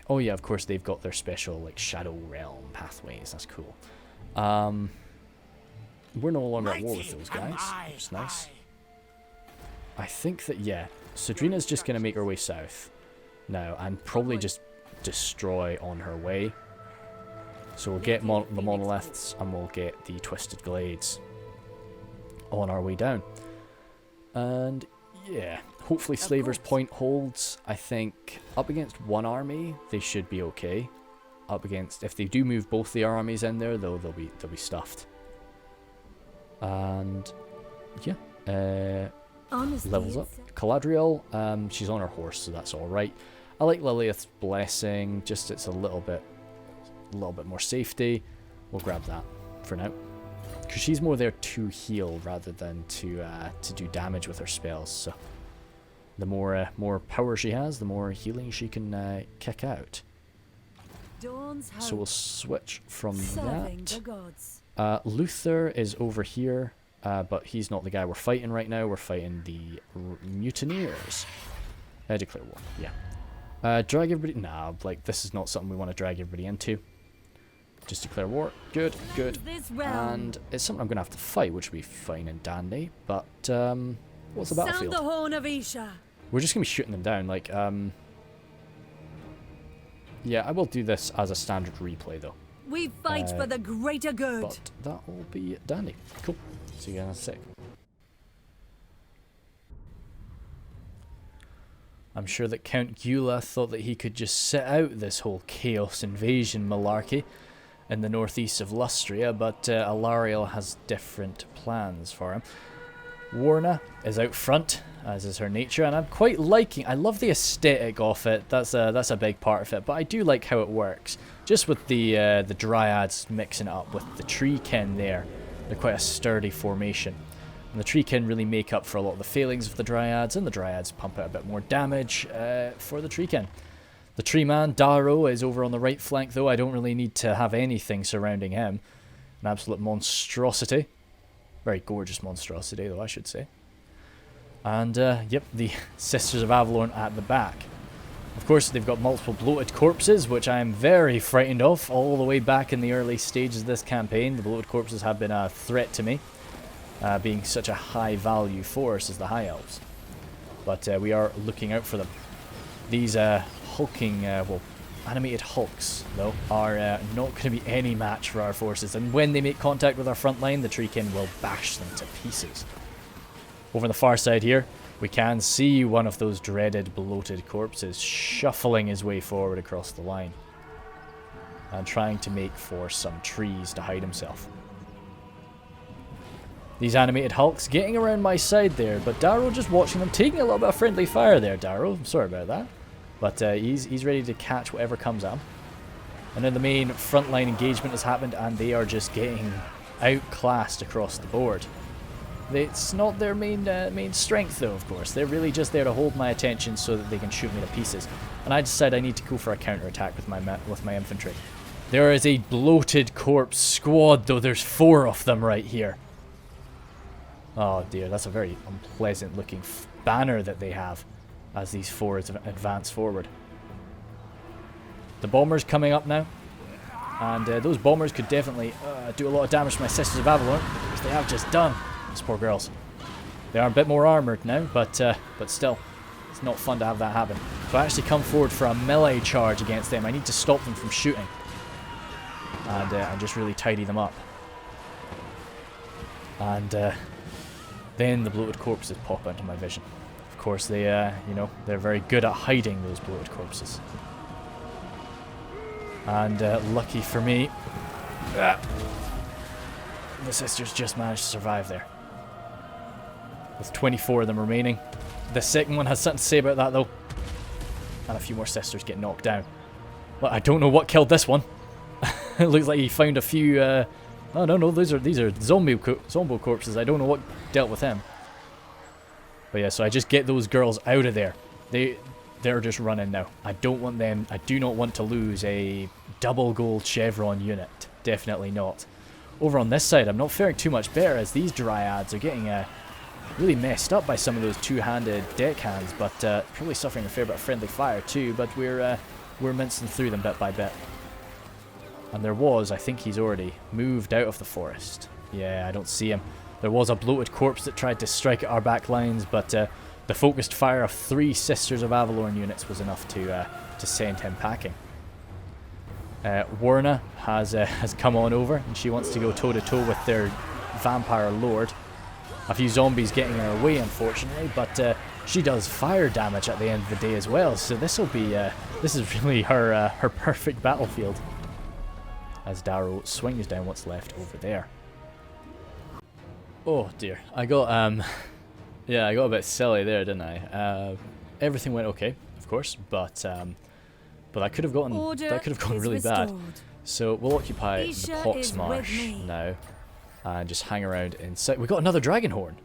oh yeah, of course they've got their special like Shadow Realm pathways. That's cool. We're no longer at war with those guys, which is nice. I think that, yeah, Sidrina's just gonna make her way south now and probably just destroy on her way. So we'll get the monoliths and we'll get the twisted glades on our way down. And yeah, hopefully Slaver's Point holds. I think up against one army they should be okay. Up against, if they do move both the armies in there, though, they'll be stuffed. And yeah, levels up. Caladriel, she's on her horse, so that's all right. I like Lilith's Blessing, just it's a little bit more safety. We'll grab that for now, because she's more there to heal rather than to do damage with her spells. So the more power she has, the more healing she can kick out. So we'll switch from that. Luther is over here, but he's not the guy we're fighting right now. We're fighting the mutineers. Declare war. Yeah. Drag everybody. Nah, like this is not something we want to drag everybody into. Just declare war. Good, good. And it's something I'm going to have to fight, which will be fine and dandy. But, what's the battlefield? Sound the horn of Isha. We're just going to be shooting them down. Like, yeah, I will do this as a standard replay, though. We fight for the greater good. But that will be dandy. Cool. See you in a sec. I'm sure that Count Gula thought that he could just sit out this whole Chaos Invasion malarkey in the northeast of Lustria, but Alariel has different plans for him. Warna is out front, as is her nature, and I'm quite liking. I love the aesthetic of it. That's a big part of it, but I do like how it works. Just with the dryads mixing it up with the treekin there, they're quite a sturdy formation, and the treekin really make up for a lot of the failings of the dryads, and the dryads pump out a bit more damage for the treekin. The tree man Daro is over on the right flank, though. I don't really need to have anything surrounding him. An absolute monstrosity. Very gorgeous monstrosity, though, I should say. And, yep, the Sisters of Avelorn at the back. Of course, they've got multiple bloated corpses, which I am very frightened of. All the way back in the early stages of this campaign, the bloated corpses have been a threat to me, being such a high-value force as the High Elves. But we are looking out for them. These hulking, well, animated hulks, though, are not going to be any match for our forces. And when they make contact with our front line, the Treekin will bash them to pieces. Over on the far side here, we can see one of those dreaded bloated corpses shuffling his way forward across the line and trying to make for some trees to hide himself. These animated hulks getting around my side there, but Darrow just watching them, taking a little bit of friendly fire there, Darrow. I'm sorry about that. But he's ready to catch whatever comes at him. And then the main frontline engagement has happened and they are just getting outclassed across the board. It's not their main strength, though, of course. They're really just there to hold my attention so that they can shoot me to pieces. And I decide I need to go for a counterattack with my infantry. There is a bloated corpse squad, though. There's 4 of them right here. Oh, dear. That's a very unpleasant-looking banner that they have as these 4 advance forward. The bombers coming up now. And those bombers could definitely do a lot of damage to my Sisters of Avelorn, which they have just done. Those poor girls. They are a bit more armoured now, but still, it's not fun to have that happen. So I actually come forward for a melee charge against them. I need to stop them from shooting. And just really tidy them up. And then the bloated corpses pop into my vision. Of course, they, you know, they're very good at hiding those bloated corpses. And lucky for me, the Sisters just managed to survive there. With 24 of them remaining. The second one has something to say about that, though. And a few more Sisters get knocked down. Well, I don't know what killed this one. It looks like he found a few... oh, no, these are zombie corpses. I don't know what dealt with him. But yeah, so I just get those girls out of there. They're just running now. I don't want them... I do not want to lose a double gold chevron unit. Definitely not. Over on this side, I'm not faring too much better as these dryads are getting really messed up by some of those two-handed deckhands, but probably suffering a fair bit of friendly fire too, but we're mincing through them bit by bit. And there was, I think he's already moved out of the forest. Yeah, I don't see him. There was a bloated corpse that tried to strike at our back lines, but the focused fire of 3 Sisters of Avelorn units was enough to send him packing. Warna has come on over, and she wants to go toe-to-toe with their vampire lord. A few zombies getting in her way, unfortunately, but she does fire damage at the end of the day as well, so this is really her perfect battlefield. As Darrow swings down what's left over there. Oh dear, I got yeah, I got a bit silly there, didn't I? Everything went okay, of course, but that could have gone really bad. So we'll occupy the Pox Marsh now and just hang around inside. We got another dragon horn.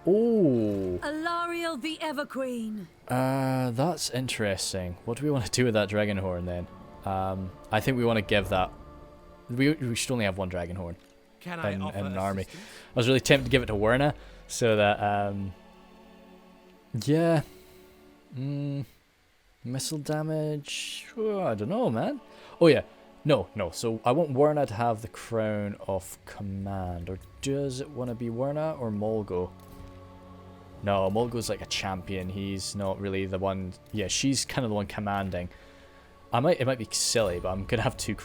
Oh. Alariel the Everqueen. That's interesting. What do we want to do with that dragon horn then? I think we want to give that. We should only have 1 dragon horn in an army. I was really tempted to give it to Werna, so that yeah, missile damage. Oh, I don't know, man. Oh yeah, no. So I want Werna to have the crown of command, or does it want to be Werna or Molgo? No, Molgo's like a champion. He's not really the one. Yeah, she's kind of the one commanding. It might be silly, but I'm gonna have 2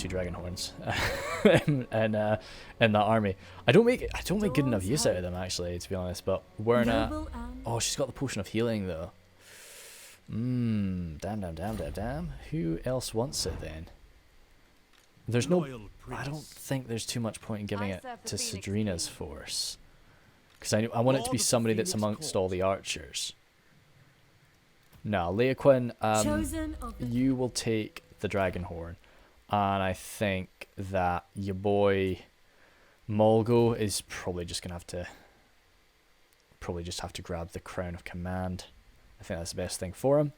dragon horns in that army. I don't make good enough use out of them actually, to be honest. But Werna, oh, she's got the potion of healing though. Damn. Who else wants it then? There's no. I don't think there's too much point in giving it to Cedrina's force, because I want it to be somebody that's amongst all the archers. No, Leoquin, you will take the dragon horn, and I think that your boy Molgo is probably just gonna have to grab the crown of command. I think that's the best thing for him.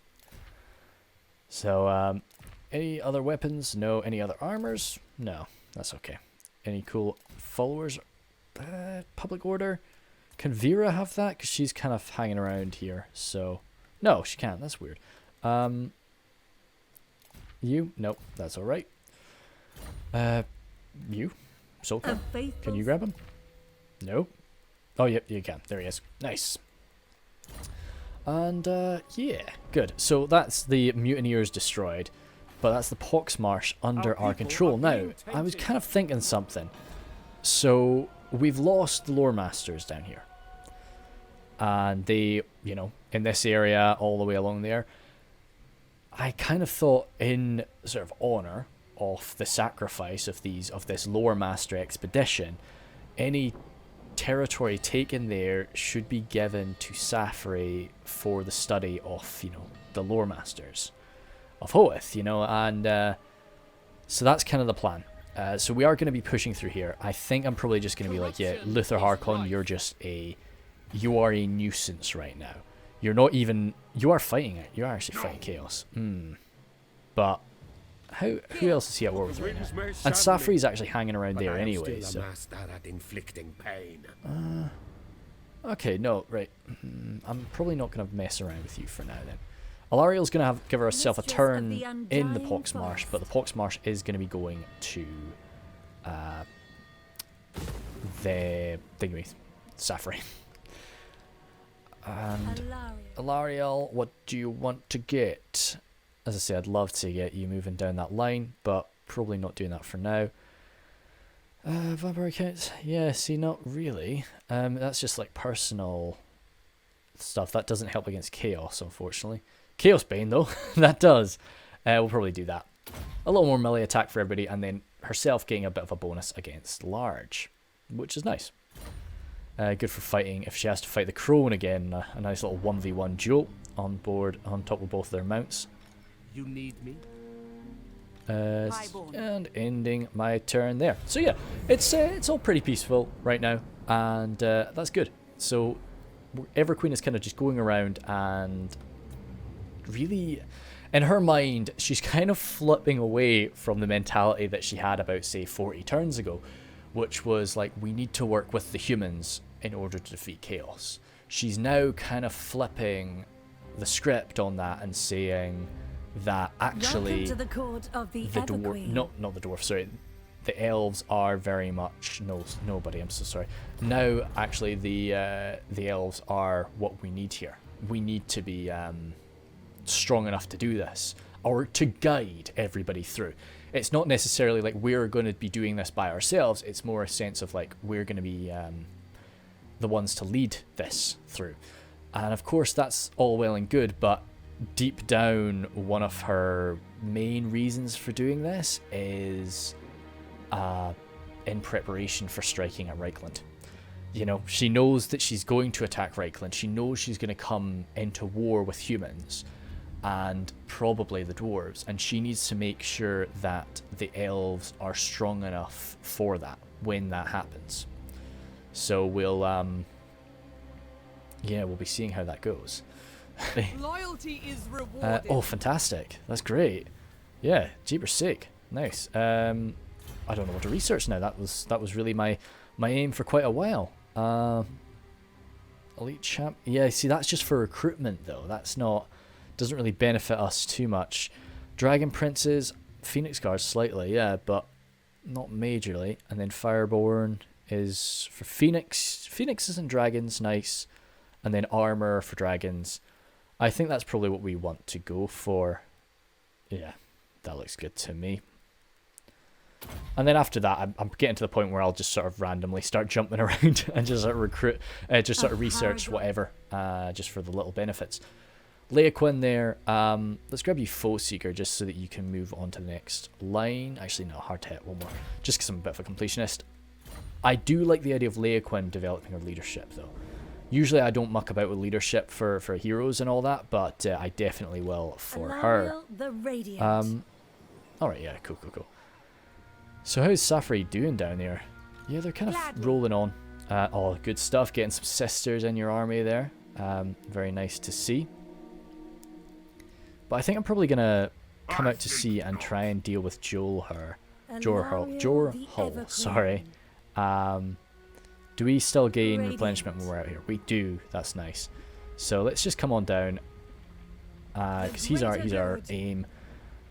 So, any other weapons? No. Any other armors? No. That's okay. Any cool followers? Public order? Can Vera have that? Because she's kind of hanging around here. So, no, she can't. That's weird. You? Nope, that's all right. You? Sulka? Can you grab him? No. Oh, yep, you can. There he is. Nice. And, yeah, good. So that's the Mutineers destroyed. But that's the Poxmarsh under our control. Now, I was kind of thinking something. So, we've lost the Lore Masters down here. And they, you know, in this area, all the way along there. I kind of thought in sort of honour of the sacrifice of this Lore Master expedition, any territory taken there should be given to Safri for the study of, you know, the Lore Masters of Hoeth, you know, and so that's kind of the plan. So we are going to be pushing through here. I think I'm probably just going to be like, yeah, Luther Harkon, you are a nuisance right now. You're not even, you are fighting it. You are actually fighting chaos. But who else is he at war with right now? And Safri's actually hanging around there anyway. So. Okay, no, right. I'm probably not going to mess around with you for now then. Alariel's going to give herself a turn in the Poxmarsh, but the Poxmarsh is going to be going to the thingy, Safri. And Alariel, what do you want to get? As I say, I'd love to get you moving down that line, but probably not doing that for now. Vampire accounts? Yeah, see, not really. That's just like personal stuff. That doesn't help against chaos, unfortunately. Chaos Bane, though, that does. We'll probably do that. A little more melee attack for everybody, and then herself getting a bit of a bonus against large, which is nice. Good for fighting. If she has to fight the crone again, a nice little 1v1 duel on board, on top of both their mounts. You need me? And ending my turn there. So yeah, it's all pretty peaceful right now, and that's good. So Everqueen is kind of just going around and really, in her mind, she's kind of flipping away from the mentality that she had about, say, 40 turns ago, which was like, we need to work with the humans in order to defeat chaos. She's now kind of flipping the script on that and saying that actually to the court of the dwarf, not the dwarf, sorry, the elves are very much nobody. I'm so sorry. Now actually the elves are what we need here. We need to be strong enough to do this, or to guide everybody through. It's not necessarily like we're going to be doing this by ourselves. It's more a sense of like we're going to be the ones to lead this through. And of course that's all well and good, but deep down, one of her main reasons for doing this is in preparation for striking at Reichland. You know, she knows that she's going to attack Reichland. She knows she's going to come into war with humans and probably the dwarves, and she needs to make sure that the elves are strong enough for that when that happens. So we'll be seeing how that goes. Loyalty is rewarded. Oh, fantastic. That's great. Yeah, jeepers sick. Nice. I don't know what to research now. That was really my aim for quite a while. Elite champ. Yeah, see, that's just for recruitment though. That's not, doesn't really benefit us too much. Dragon Princes, Phoenix Guards slightly, yeah, but not majorly. And then Fireborn is for Phoenix. Phoenixes and dragons, nice. And then armor for dragons. I think that's probably what we want to go for. Yeah, that looks good to me. And then after that, I'm getting to the point where I'll just sort of randomly start jumping around and just sort of recruit, just sort of research whatever, just for the little benefits. Leoquin there. Let's grab you Foe Seeker just so that you can move on to the next line. Actually, no, hard to hit. One more. Just because I'm a bit of a completionist. I do like the idea of Leoquin developing her leadership, though. Usually I don't muck about with leadership for heroes and all that, but I definitely will for her. Alright, yeah, cool. So how's Safri doing down there? Yeah, they're kind of rolling on. Oh, good stuff. Getting some sisters in your army there. Very nice to see. But I think I'm probably going to come out to sea and try and deal with Jorhull, sorry. Do we still gain Radiant. replenishment when we're out here? We do. That's nice. So let's just come on down. Because he's our aim.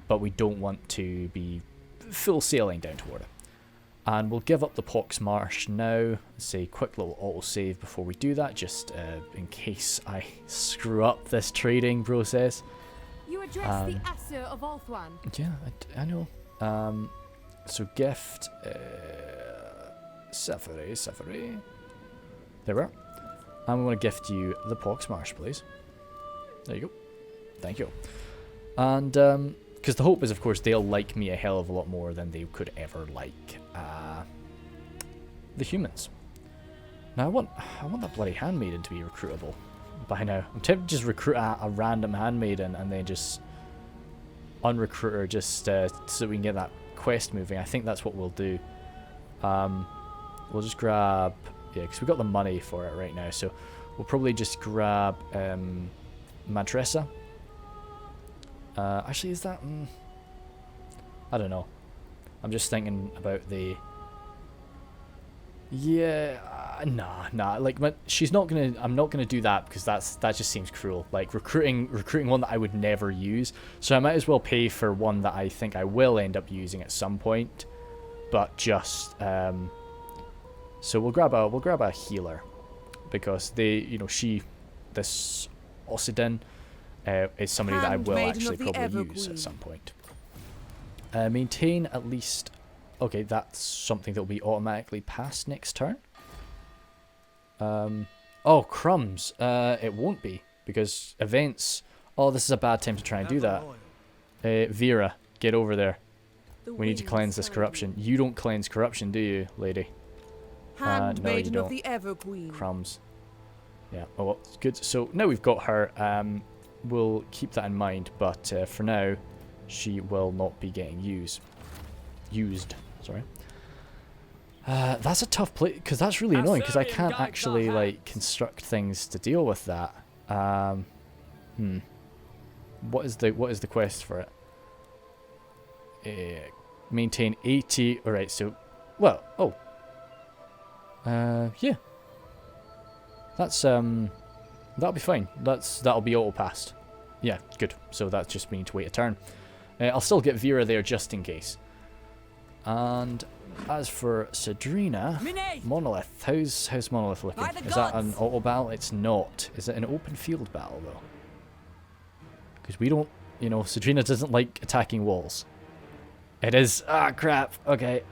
But we don't want to be full sailing down toward it. And we'll give up the Pox Marsh now. Say quick little autosave before we do that, just in case I screw up this trading process. You address the Asur of Ulthuan. Yeah, I know. So gift Safari. There we are. I'm going to gift you the Pox Marsh, please. There you go. Thank you. And because the hope is, of course, they'll like me a hell of a lot more than they could ever like the humans. Now I want that bloody handmaiden to be recruitable by now. I'm tempted to just recruit a random handmaiden and then just unrecruit her just so we can get that quest moving. I think that's what we'll do. We'll just grab, yeah, because we've got the money for it right now, so we'll probably just grab Madressa. Actually, is that... I don't know. I'm just thinking about the... Yeah, nah. Like, she's not gonna... I'm not gonna do that because that just seems cruel. Like, recruiting one that I would never use. So I might as well pay for one that I think I will end up using at some point. But just... So we'll grab a healer because this Osidin is somebody that I will actually probably use at some point. Maintain at least... Okay, that's something that will be automatically passed next turn. Oh, crumbs. It won't be because events... Oh, this is a bad time to try and do that. Vera, get over there. We need to cleanse this corruption. You don't cleanse corruption, do you, lady? No, you don't. Of the Everqueen. Crumbs. Yeah, oh well, good. So now we've got her. We'll keep that in mind, but for now, she will not be getting used. Sorry. That's a tough play because that's really annoying because I can't actually like construct things to deal with that. What is the quest for it? Maintain 80. All right. So, well, yeah. That's that'll be fine. That'll be auto passed. Yeah, good. So that's just me need to wait a turn. I'll still get Vera there just in case. And as for Sadrina, Monolith, how's Monolith looking? Is that an auto battle? It's not. Is it an open field battle though? Because we don't, Sadrina doesn't like attacking walls. It is. Ah, crap. Okay.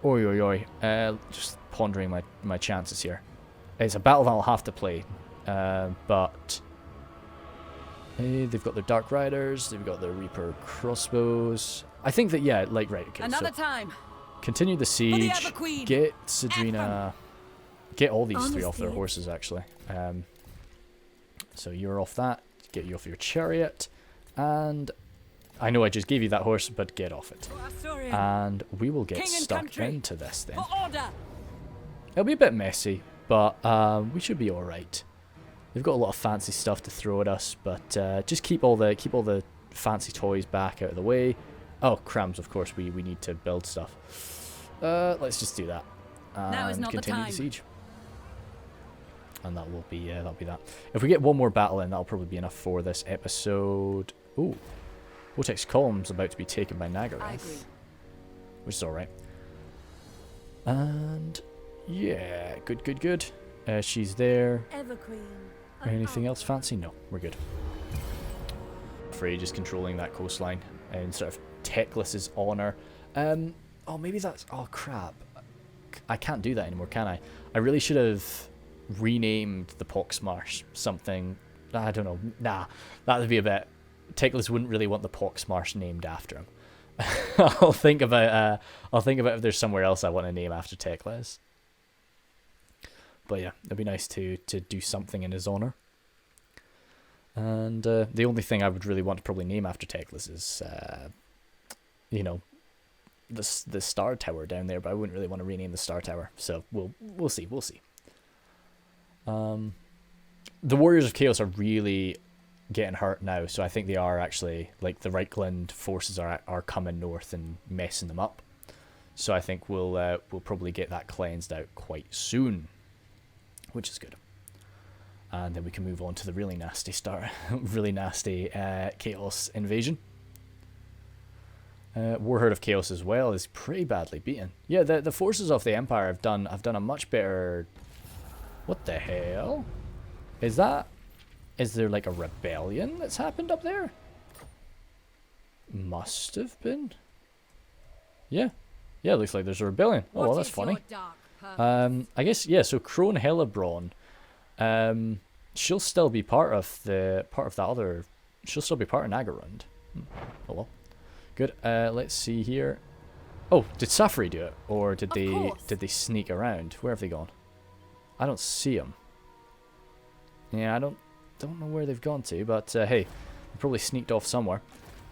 Oi. Just pondering my chances here. It's a battle that I'll have to play, but they've got their Dark Riders, they've got their Reaper crossbows. I think that right. Okay, Another time. Continue the siege. Everqueen. Get Sadrina. Get all these three off their horses actually. So you're off that. Get you off your chariot, and I know I just gave you that horse, but get off it. And we will get stuck into this then. It'll be a bit messy, but we should be alright. They've got a lot of fancy stuff to throw at us, but just keep all the fancy toys back out of the way. Oh, crams, of course, we need to build stuff. Let's just do that. And continue the siege. And that'll be that. If we get one more battle in, that'll probably be enough for this episode. Ooh. Vortex Column's about to be taken by Nagaroth, which is alright. And yeah, good. She's there. Everqueen. Anything else fancy? No, we're good. Frey just controlling that coastline and sort of Teclis's honor. Oh, maybe that's... Oh, crap. I can't do that anymore, can I? I really should have renamed the Poxmarsh something... I don't know. Nah, that would be a bit... Teclis wouldn't really want the Poxmarsh named after him. I'll think about if there's somewhere else I want to name after Teclis. But yeah, it'd be nice to do something in his honor. And the only thing I would really want to probably name after Teclis is, the Star Tower down there. But I wouldn't really want to rename the Star Tower. So we'll see. The Warriors of Chaos are really getting hurt now, so I think they are actually, like, the Reichland forces are coming north and messing them up. So I think we'll probably get that cleansed out quite soon, which is good. And then we can move on to the really nasty Chaos invasion. Warherd of Chaos as well is pretty badly beaten. Yeah, the forces of the Empire have done a much better. What the hell is that? Is there like a rebellion that's happened up there? Must have been. Yeah, it looks like there's a rebellion. Oh, well, that's funny. I guess, yeah. So Crone Hellebron, she'll still be part of that other. She'll still be part of Nagarund. Oh well. Good. Let's see here. Oh, did Safri do it, or did they sneak around? Where have they gone? I don't see them. Yeah, I don't know where they've gone to, but hey, they probably sneaked off somewhere.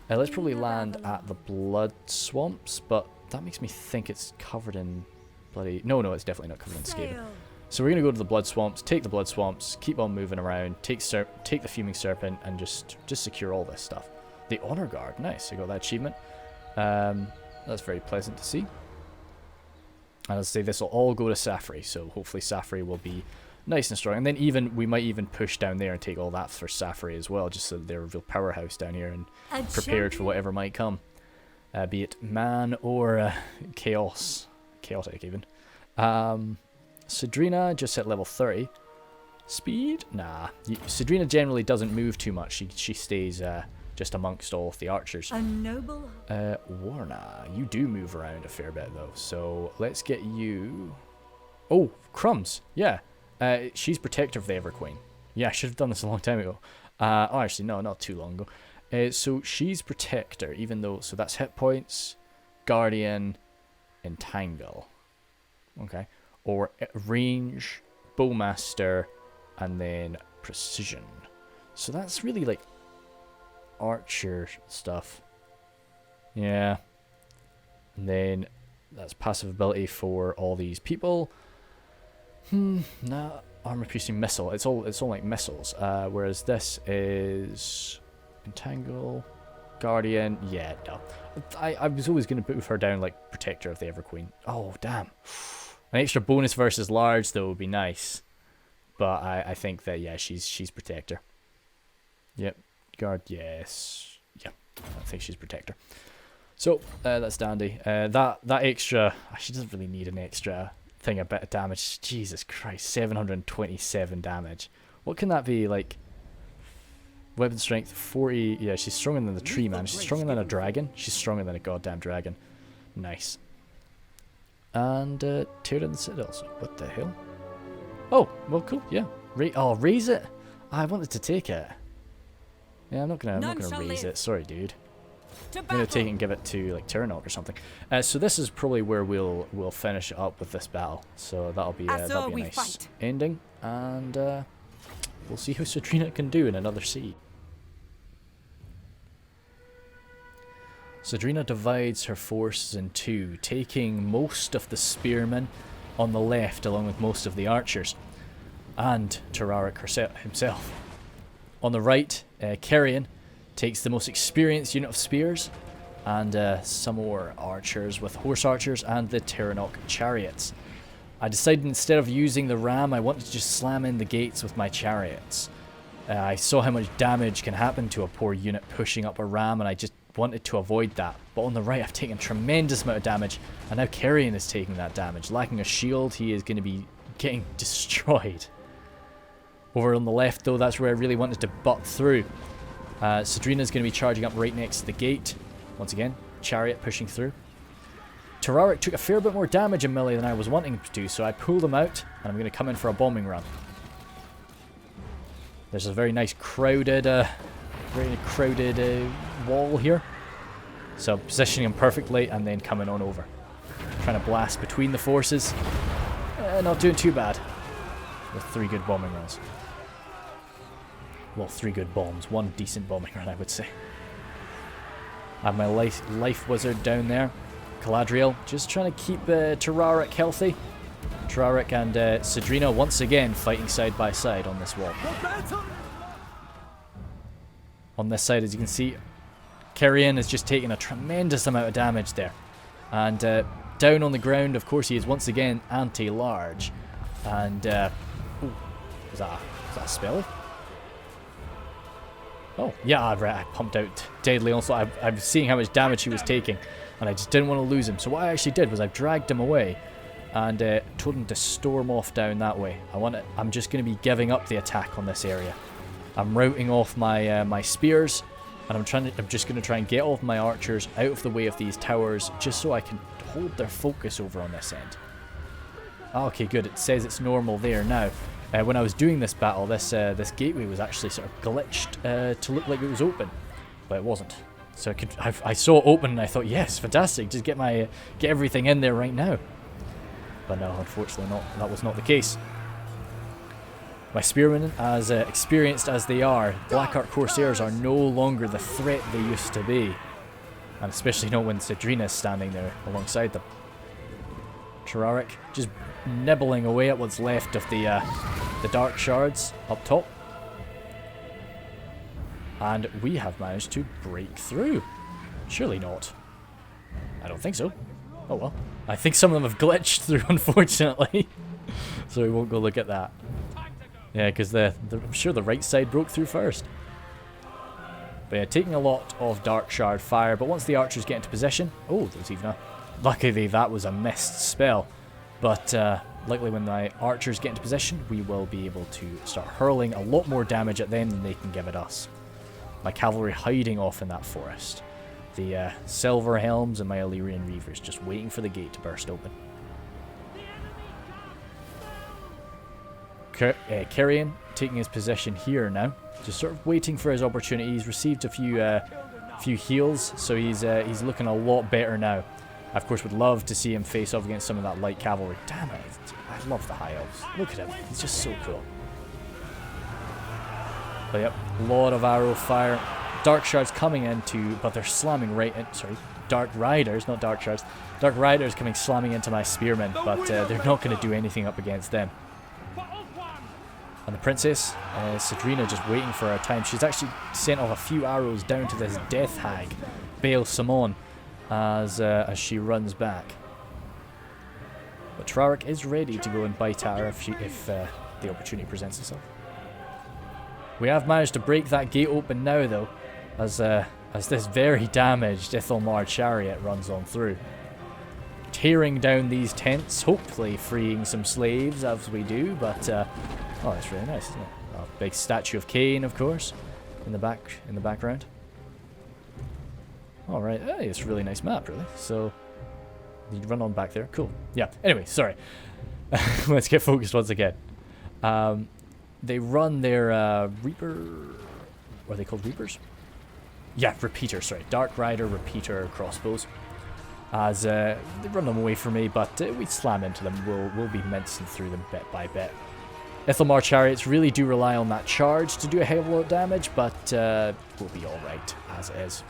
Let's probably land at the Blood Swamps, but that makes me think it's covered in bloody. No, it's definitely not covered in Skaven. So we're gonna go to the Blood Swamps, take the Blood Swamps, keep on moving around, take the Fuming Serpent, and just secure all this stuff. The Honor Guard, nice. I got that achievement. That's very pleasant to see. And as I say, this will all go to Safri, so hopefully Safri will be nice and strong. And then we might even push down there and take all that for Safri as well, just so they're a real powerhouse down here and prepared for whatever might come. Be it man or chaotic even. Sidrina just hit level 30. Speed? Nah. Sidrina generally doesn't move too much. She stays just amongst all of the archers. A noble. Warna, you do move around a fair bit though. So let's get you. Oh, Crumbs. Yeah. She's protector of the Everqueen. Yeah, I should have done this a long time ago. Oh, actually, no, not too long ago. So she's protector, even though. So that's hit points, guardian, entangle. Okay. Or range, bowmaster, and then precision. So that's really like archer stuff. Yeah. And then that's passive ability for all these people. Nah, armor piercing missile. It's all like missiles. Whereas this is entangle, guardian. Yeah, no. I was always gonna move her down like protector of the Everqueen. Oh damn. An extra bonus versus large though would be nice. But I think that yeah, she's protector. Yep. Guard, yes. Yeah, I think she's protector. So that's dandy. That extra, she doesn't really need an extra thing, a bit of damage. Jesus Christ, 727 damage. What can that be like? Weapon strength 40. Yeah, she's stronger than the tree man. She's stronger than a dragon. She's stronger than a goddamn dragon. Nice. And tear down the citadels. What the hell? Oh, well, cool. Yeah. Raise it. I wanted to take it. Yeah, I'm not gonna raise it. Sorry, dude. I'm gonna take it and give it to like Tyrannok or something. So this is probably where we'll finish up with this battle. So that'll be a nice ending, and we'll see how Sidrina can do in another sea. Sidrina divides her forces in two, taking most of the spearmen on the left along with most of the archers, and Tararik himself. On the right, Kerrion takes the most experienced unit of spears, and some more archers with horse archers and the Tyrannok chariots. I decided instead of using the ram, I wanted to just slam in the gates with my chariots. I saw how much damage can happen to a poor unit pushing up a ram, and I just wanted to avoid that. But on the right, I've taken a tremendous amount of damage, and now Kerrion is taking that damage. Lacking a shield, he is going to be getting destroyed. Over on the left, though, that's where I really wanted to butt through. Sidrina's going to be charging up right next to the gate. Once again, chariot pushing through. Tararik took a fair bit more damage in melee than I was wanting to do, so I pulled him out, and I'm going to come in for a bombing run. There's a very nice crowded wall here. So positioning him perfectly, and then coming on over. Trying to blast between the forces. Not doing too bad. With 3 good bombing runs. Well, 3 good bombs. 1 decent bombing run, I would say. I have my life wizard down there. Galadriel, just trying to keep Tararik healthy. Tararik and Sidrina once again fighting side by side on this wall. On this side, as you can see, Kerrion is just taking a tremendous amount of damage there. And Down on the ground, of course, he is once again anti-large. And, ooh, was that a spell? Oh, yeah, right, I pumped out Deadly Onslaught. I'm seeing how much damage he was taking, and I just didn't want to lose him. So what I actually did was I dragged him away and told him to storm off down that way. I'm just going to be giving up the attack on this area. I'm routing off my my spears, and I'm just going to try and get all of my archers out of the way of these towers, just so I can hold their focus over on this end. Okay, good. It says it's normal there now. When I was doing this battle, this gateway was actually sort of glitched to look like it was open, but it wasn't. So I saw it open and I thought, yes, fantastic, just get everything in there right now. But no, unfortunately not. That was not the case. My spearmen, as experienced as they are, Blackheart Corsairs are no longer the threat they used to be, and especially not when Sidrina is standing there alongside them. Tararik just nibbling away at what's left of the dark shards up top. And we have managed to break through. Surely not. I don't think so. Oh well. I think some of them have glitched through, unfortunately. So we won't go look at that. Yeah, because I'm sure the right side broke through first. But yeah, taking a lot of dark shard fire, but once the archers get into position... Oh, there was even a... Luckily that was a missed spell. But luckily when the archers get into position, we will be able to start hurling a lot more damage at them than they can give at us. My cavalry hiding off in that forest. The Silver Helms and my Illyrian Reavers just waiting for the gate to burst open. Kyrian taking his position here now, just sort of waiting for his opportunity. He's received a few heals, so he's looking a lot better now. I, of course, would love to see him face off against some of that light cavalry. Damn it, I love the High Elves. Look at him, he's just so cool. But yep, a lot of arrow fire. Dark shards coming into, but they're slamming right in. Sorry, Dark Riders, not Dark shards. Dark Riders coming slamming into my spearmen, but they're not going to do anything up against them. And the princess, Sidrina, just waiting for her time. She's actually sent off a few arrows down to this death hag, Baal Samon, as she runs back. But Tararik is ready to go and bite at her if the opportunity presents itself. We have managed to break that gate open now, though, as this very damaged Ithalmar chariot runs on through, tearing down these tents, hopefully freeing some slaves as we do. But oh, that's really nice, isn't it? Oh, big statue of Cain, of course, in the background. All right, hey, it's a really nice map, really. So you run on back there, cool. Yeah. Anyway, sorry. Let's get focused once again. They run their Reaper. What are they called? Reapers? Yeah, repeaters. Sorry, Dark Rider repeater crossbows. As they run them away from me, but we slam into them. We'll be mincing through them bit by bit. Ithalmar chariots really do rely on that charge to do a hell of a lot of damage, but we'll be all right as it is.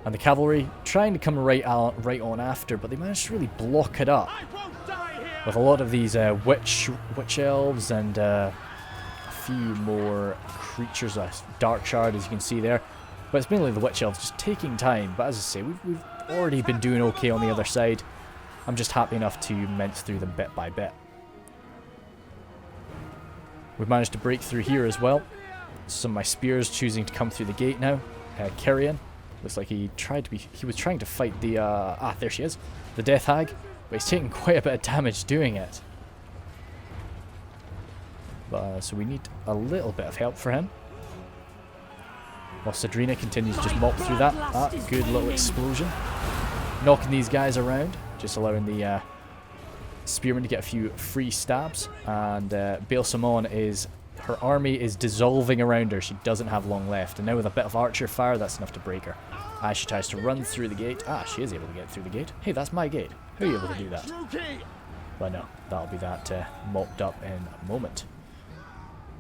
And the cavalry trying to come right on after, but they managed to really block it up with a lot of these witch elves and a few more creatures, dark shard as you can see there. But it's mainly the witch elves just taking time. But as I say, we've already been doing okay on the other side. I'm just happy enough to mince through them bit by bit. We've managed to break through here as well. Some of my spears choosing to come through the gate now. Kyrian looks like he was trying to fight the there she is, the Death Hag, but he's taking quite a bit of damage doing it. But so we need a little bit of help for him. While Sidrina continues to just mop through that. Good little explosion. Knocking these guys around, just allowing the spearmen to get a few free stabs. And Baal Samon her army is dissolving around her. She doesn't have long left. And now with a bit of archer fire, that's enough to break her. As she tries to run through the gate. She is able to get through the gate. Hey, that's my gate. How are you able to do that? But no, that'll be that mopped up in a moment.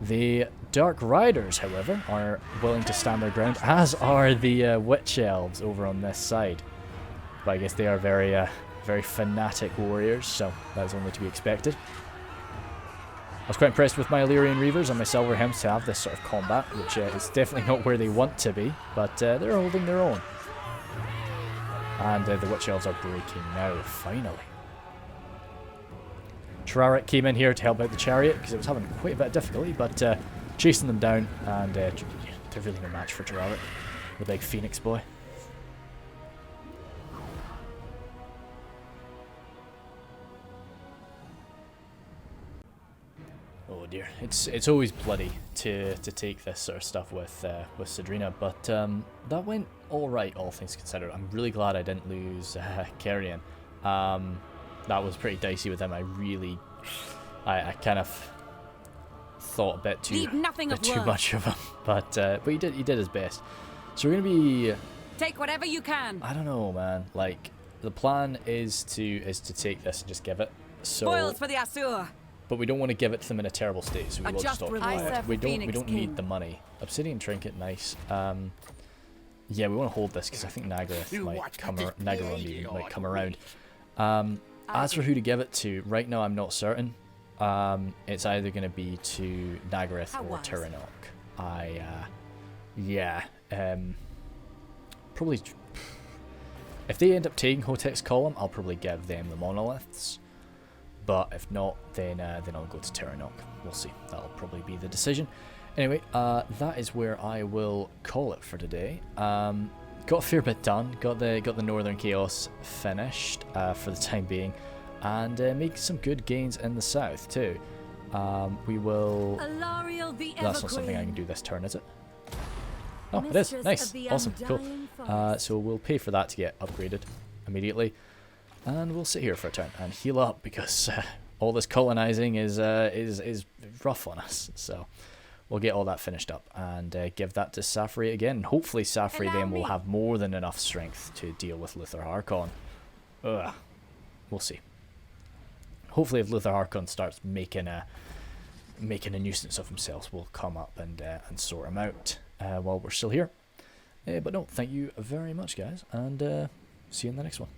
The Dark Riders, however, are willing to stand their ground, as are the Witch Elves over on this side. But I guess they are very, very fanatic warriors, so that's only to be expected. I was quite impressed with my Illyrian Reavers and my Silver Helms to have this sort of combat, which is definitely not where they want to be, but they're holding their own. And the Witch Elves are breaking now, finally. Terrarik came in here to help out the chariot because it was having quite a bit of difficulty, but chasing them down, and they're really no match for Terrarik, the big Phoenix boy. Oh dear, it's always bloody to take this sort of stuff with Sadrina, but that went all right, all things considered. I'm really glad I didn't lose Carrion. That was pretty dicey with him. I kind of thought a bit too much of him, but he did his best. So we're gonna be Take whatever you can. I don't know, man. Like the plan is to take this and just give it. So Spoils for the Asur. but we don't want to give it to them in a terrible state, so we will just occupy it. We don't need the money. Obsidian trinket, nice. Yeah, we want to hold this because I think Nagaroth might come Nagaroth might come around. As for who to give it to, right now I'm not certain. It's either going to be to Nagaroth or Tyrannoch. Probably. If they end up taking Hotek's column, I'll probably give them the monoliths. But if not, then I'll go to Tyrannoch. We'll see. That'll probably be the decision. Anyway, that is where I will call it for today. Got a fair bit done. Got the Northern Chaos finished for the time being, and make some good gains in the south too. We will. That's not something I can do this turn, is it? Oh, it is. Nice. Awesome. Cool. So we'll pay for that to get upgraded immediately, and we'll sit here for a turn and heal up because all this colonizing is rough on us. So we'll get all that finished up and give that to Safri again. Hopefully Safri then will have more than enough strength to deal with Luther Harkon. We'll see. Hopefully if Luther Harkon starts making a nuisance of himself, we'll come up and sort him out while we're still here. But no, thank you very much, guys, and see you in the next one.